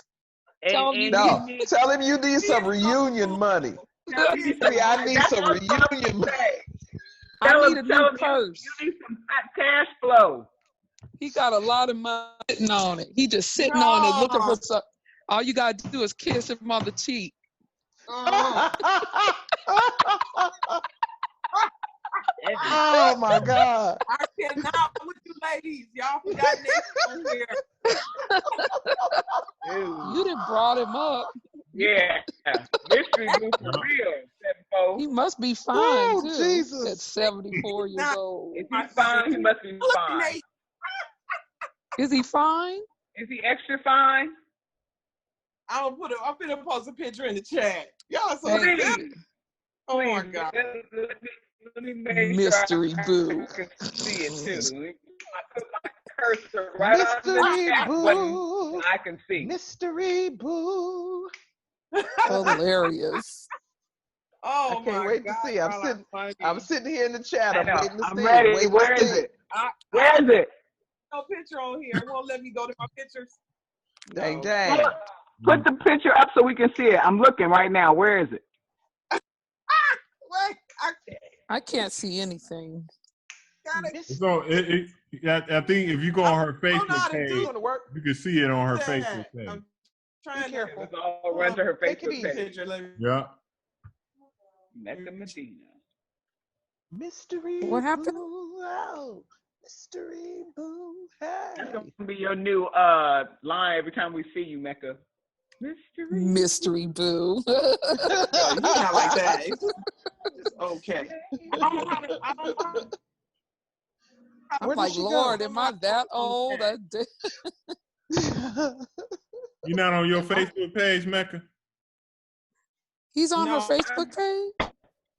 And, Tell him you No, need. tell him you need some reunion money. See, I need some reunion money. I need a new purse. You need some cash flow. He got a lot of money sitting on it. He just sitting on it looking for some. All you gotta do is kiss him on the cheek. Oh my God. I cannot with you ladies. Y'all forgot Nick on here. You done brought him up. Yeah. Mystery boo for real. 74. He must be fine Oh, too. Jesus. At 74 years old. If he's fine, he must be fine. Is he fine? Is he extra fine? I'm gonna post a picture in the chat. Y'all so Thank good. you. Oh my God. Let me make Mystery sure boo. I can see it too. I put my cursor right on the Mystery chat boo. button so I can see. Mystery Boo. Hilarious. Oh I can't my wait God. to see. I'm sitting here in the chat. I I'm know. waiting to I'm see. ready. Waiting Where to is see. it? Where is it? No picture on here. It won't let me go to my pictures. Dang, No. dang. Put the picture up so we can see it. I'm looking right now. Where is it? Wait, I can't see anything. So I think if you go on her I don't know how Facebook to page, do it. you can see it on her That. Facebook page. I'm trying Be careful. It's all run to her Take it Facebook easy. page. Picture. Let me. Yeah. Mecca Medina. Mystery What happened? Boo. Oh, Mystery Boo. That's Hey. gonna be your new line every time we see you, Mecca. Mystery boo. No, you're not like that. It's okay. I don't know how to. I'm Where did like, she go? Lord, am I that old? You not on your Facebook page, Mecca? He's on her No, Facebook page?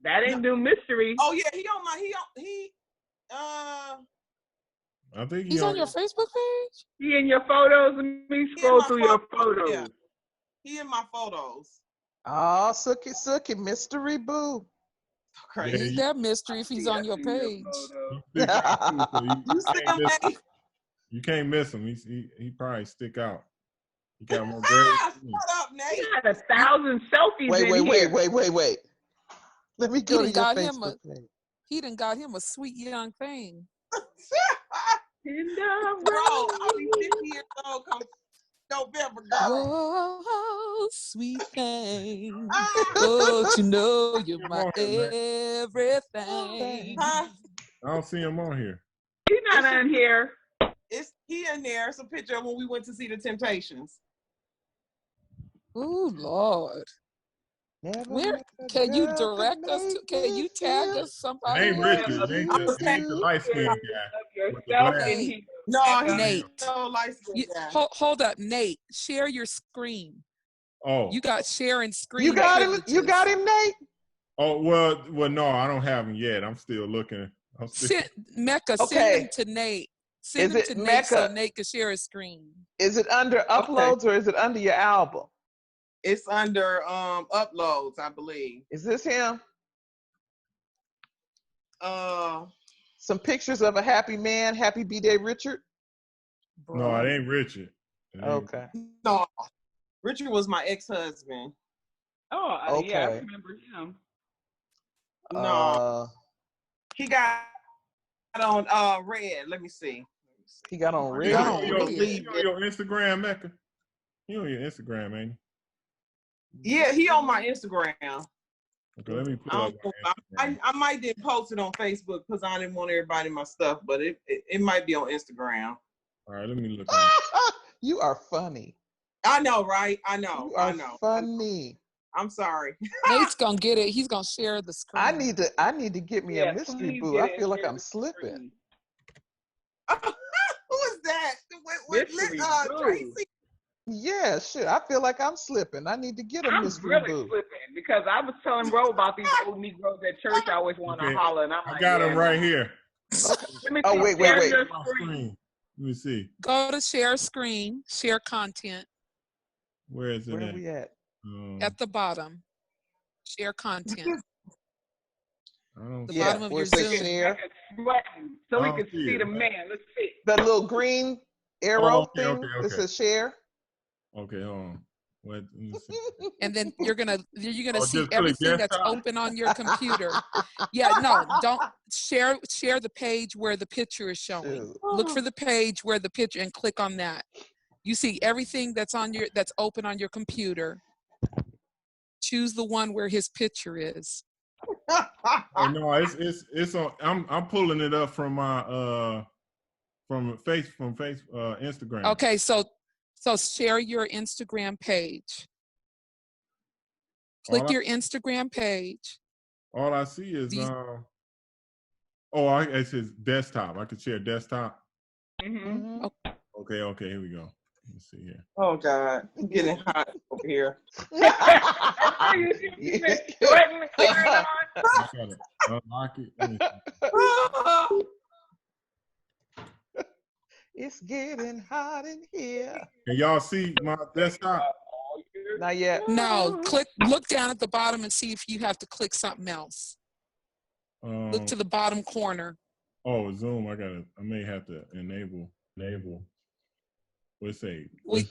That ain't new mystery. Oh yeah, he on my I think He's on your Facebook page? He in your photos? Let me scroll my through your photos, photos. yeah. He in my photos. Oh, Sookie, Mystery Boo. Crazy. He's that mystery if he's on your page. You see him, Nate? You can't miss him. He probably stick out. He got more grades. Shut up, Nate. He had 1,000 selfies in here. Wait. Let me go to your Facebook page. He done got him a sweet young thing. Bro, I'll be 50 years old come November, girl. Oh, sweet thing. Don't you know you're my everything. Huh? I don't see him on here. He's not on here. It's he in there. It's a picture of when we went to see the Temptations. Oh, Lord. Never Where met a can you girl direct could us to? make Can me you tag feel us somebody? Ain't Richard. Ain't the light skinned guy. With the Yourself glasses. in here. No, he's Nate. no light skin guy. Hold up, Nate. Share your screen. Oh. You got sharing screen. You got him. privileges. You got him, Nate. Oh well, no, I don't have him yet. I'm still looking. Send Mecca. Okay. Send him to Nate. Send Is them it to Nate so Mecca? Nate can share his screen. Is it under uploads or is it under your album? It's under uploads, I believe. Is this him? Some pictures of a happy man, happy B-Day Richard? No, it ain't Richard. Okay. No, Richard was my ex-husband. Oh, Okay. yeah, I remember him. No, he got on red. Let me see. He got on red. You on your Instagram, Mecca? You on your Instagram, ain't you? Yeah, he on my Instagram. Okay, let me pull up. I might didn't post it on Facebook because I didn't want everybody my stuff, but it might be on Instagram. All right, let me look. You are funny. I know, right? I know. You are I know. funny. I'm sorry. Nate's gonna get it. He's gonna share the screen. I need to get me a mystery boo. I feel like I'm slipping. Who is that? Tracy? Yeah, shit. I feel like I'm slipping. I need to get a I'm mystery really boo. slipping because I was telling Ro about these old Negroes at church. I always want to Okay, holler, and I'm I like, got him yeah, right no. here. Let me Oh, see, wait. share your screen. Let me see. Go to share screen, share content. Where is it Where at? are we at? At the bottom. Share content. I don't The see bottom it. of where your it says Zoom. share. So I we don't can see see it. the man. Let's see. The little green arrow Oh, okay, thing okay, that okay. says share. Okay, hold on. Let me see. And then you're gonna Oh, see just click everything that's desktop? open on your computer. Yeah, no, don't share the page where the picture is showing. Look for the page where the picture and click on that. You see everything that's open on your computer. Choose the one where his picture is. Oh no, it's on. I'm pulling it up from my from Instagram. Okay, so share your Instagram page. Click your Instagram page. All I see is it says desktop. I can share desktop. Mm-hmm. Okay, here we go. Let's see here. Oh God, it's getting hot over here. I gotta unlock it. Let me see. It's getting hot in here. Can y'all see my desktop? Not yet. No, look down at the bottom and see if you have to click something else. Look to the bottom corner. Oh, Zoom. I may have to enable. Let's say be able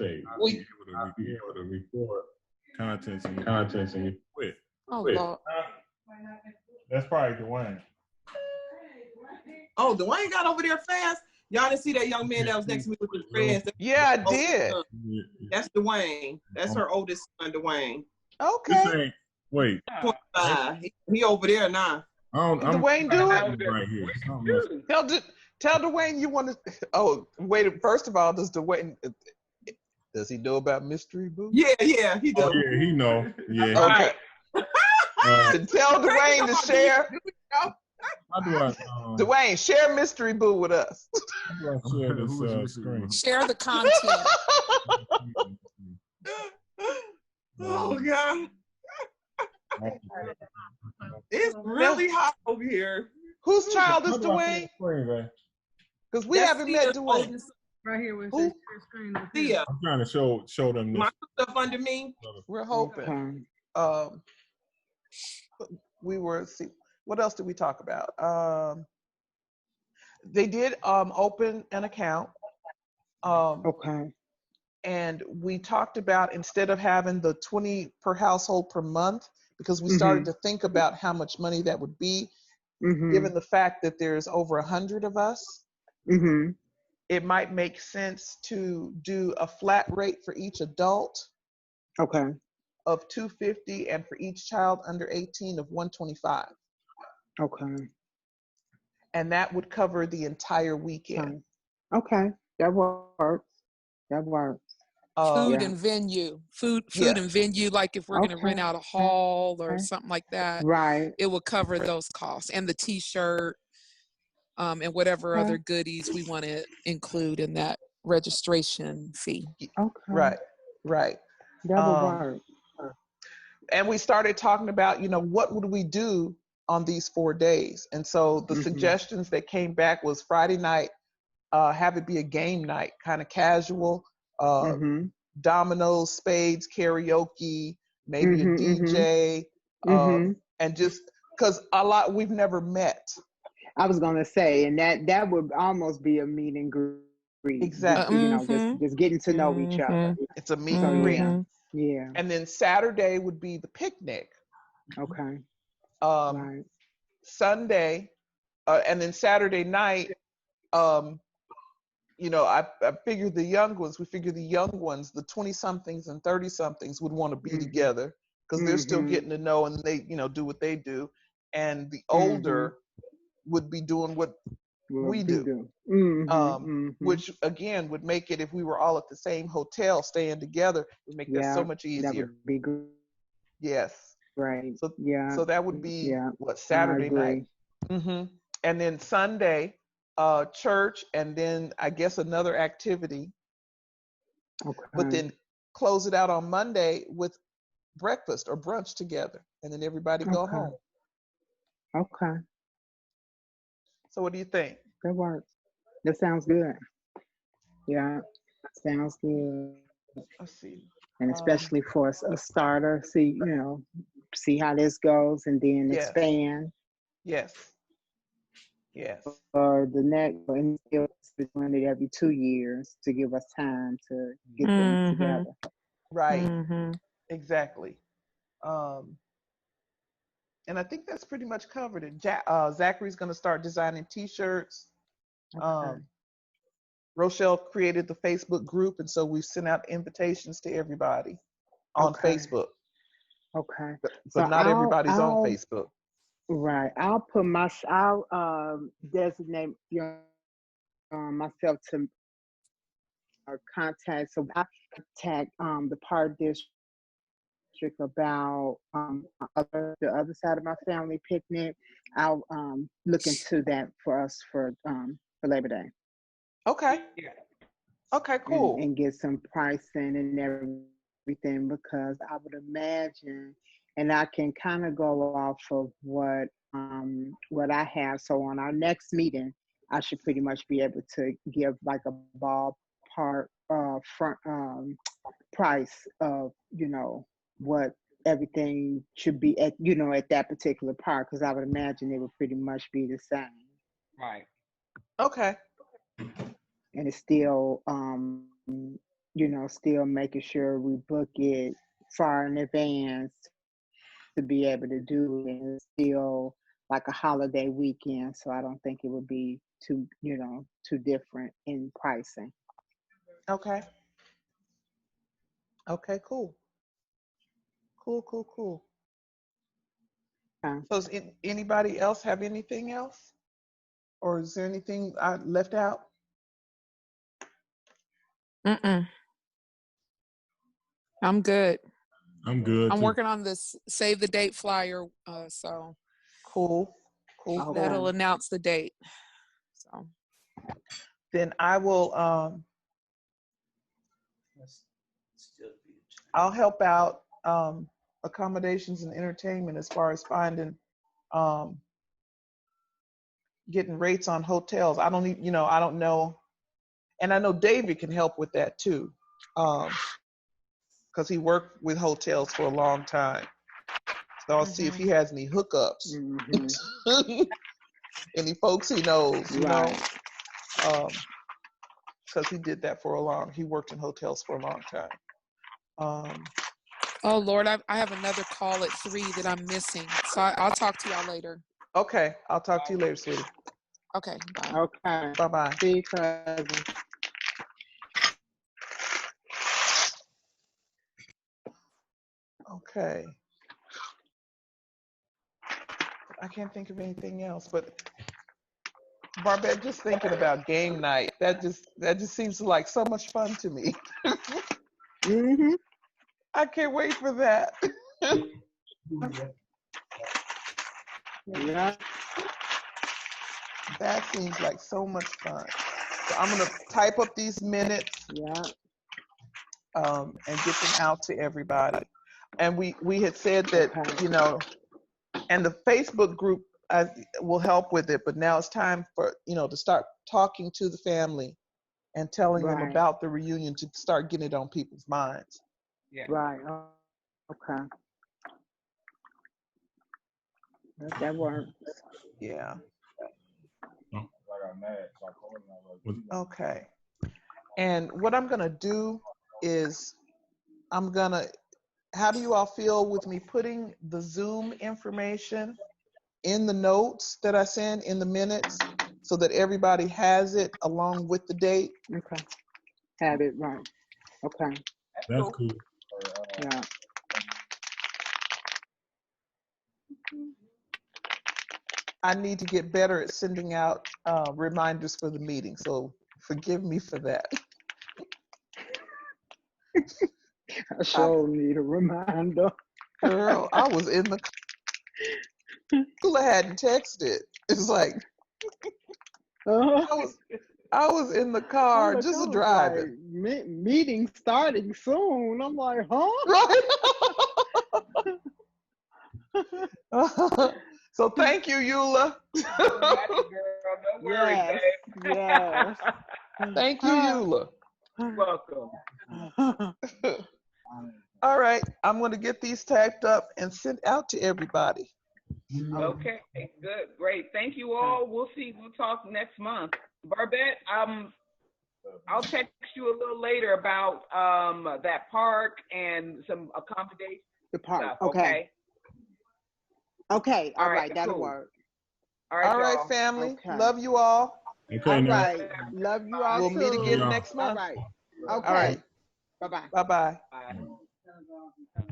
to record contents and you quit. Oh Lord. That's probably Dwayne. Oh, Dwayne got over there fast. Y'all didn't see that young man that was next to me with his friends. Yeah, I did. That's Dwayne. That's her oldest son, Dwayne. Okay. Wait. He over there now. Dwayne, do it. Right here. Tell Dwayne you want to. Oh, wait. First of all, does he know about Mystery Boo? Yeah, he does. Oh, yeah, he know. Yeah. Okay. Tell Dwayne to share. How do I? Dwayne, share Mystery Boo with us. How do I share this screen? Share the content. Oh God. It's really hot over here. Whose child is Dwayne? Because we haven't met Dwayne. Right here with Who? screen. Thea. I'm trying to show them this. My stuff under me. We're hoping. What else did we talk about? They did open an account. Okay. And we talked about, instead of having the 20 per household per month, because we started to think about how much money that would be, given the fact that there's over 100 of us, it might make sense to do a flat rate for each adult. Okay. Of $250, and for each child under 18 of $125. Okay. And that would cover the entire weekend. Okay. That works. Food and venue. Food and venue, like if we're gonna rent out a hall or something like that. Right. It will cover those costs. And the t-shirt, and whatever other goodies we want to include in that registration fee. Okay. Right. That would work. And we started talking about, what would we do on these 4 days? And so the suggestions that came back was Friday night, have it be a game night, kind of casual. Dominoes, spades, karaoke, maybe a DJ, and just because we've never met. I was gonna say, and that would almost be a meet and greet. Exactly. You know, just getting to know each other. It's a meet and greet. Yeah. And then Saturday would be the picnic. Okay. Right. Sunday, and then Saturday night, you know, I figured the young ones, the 20-somethings and 30-somethings would want to be together because they're still getting to know and they, you know, do what they do. And the older would be doing what we do. Which again would make it, if we were all at the same hotel staying together, would make that so much easier. That would be good. Yes. Right. So that would be Saturday night. And then Sunday, church, and then I guess another activity. Okay. But then close it out on Monday with breakfast or brunch together, and then everybody go home. Okay. So what do you think? That works. That sounds good. Yeah, sounds good. Let's see. And especially for a starter, see how this goes, and then expand. Yes. Yes. Or the next, and still doing it every 2 years to give us time to get things together. Right. Exactly. And I think that's pretty much covered it. Zachary's going to start designing T-shirts. Okay. Rochelle created the Facebook group, and so we've sent out invitations to everybody on Facebook. Okay. But So not everybody's on I'll Facebook. Right. I'll designate myself to contact. So I contact the Park District about the other side of my family picnic. I'll look into that for us for Labor Day. Okay. Okay, cool. And get some pricing and everything, because I would imagine, and I can kind of go off of what I have. So on our next meeting, I should pretty much be able to give like a ballpark front price of, you know, what everything should be at, you know, at that particular park, because I would imagine it would pretty much be the same. Right. Okay. And it's still, you know, still making sure we book it far in advance to be able to do it. And it's still like a holiday weekend, so I don't think it would be too different in pricing. Okay. Okay, cool. Cool. So does anybody else have anything else? Or is there anything I left out? I'm good. I'm good. I'm too. working on this save the date flyer, so cool. That'll announce the date. So then I will I'll help out accommodations and entertainment as far as finding getting rates on hotels. I don't know, and I know David can help with that too, because he worked with hotels for a long time. So I'll see if he has any hookups, any folks he knows, you know, because he did that he worked in hotels for a long time. Oh Lord, I have another call at 3 that I'm missing, so I'll talk to y'all later. Okay, I'll talk to you later, sweetie. Okay, bye. Okay. Bye-bye. See you, cousin. Okay. I can't think of anything else, but Barbette, just thinking about game night, that just seems like so much fun to me. I can't wait for that. Yeah. That seems like so much fun. So I'm gonna type up these minutes, and get them out to everybody. And we had said that, you know, and the Facebook group will help with it. But now it's time for, to start talking to the family and telling them Right. about the reunion to start getting it on people's minds. Yeah. Right. Oh, okay. That works. Yeah. Okay. And what I'm going to do is how do you all feel with me putting the Zoom information in the notes that I send in the minutes so that everybody has it along with the date? Okay. Have it right. Okay. That's cool. Yeah. I need to get better at sending out reminders for the meeting, so forgive me for that. I sure need a reminder. Girl, I was in the I hadn't texted. It's like I was in the car just driving. Like, meeting starting soon. I'm like, huh? Right. So thank you, Eula. Don't worry, Yes. babe. Yes. Thank you, Eula. You're welcome. All right, I'm going to get these typed up and sent out to everybody. Okay, good, great. Thank you all. We'll talk next month. Barbette, I'll text you a little later about that park and some accommodations. The park. Stuff, Okay. Okay. All right. That'll cool. work. All right, All right, y'all. family. Okay. All you all. Okay, All now. right. Love you all We'll too. meet again Yeah. next month. All right. Okay. All right. Bye-bye. Bye-bye. Bye.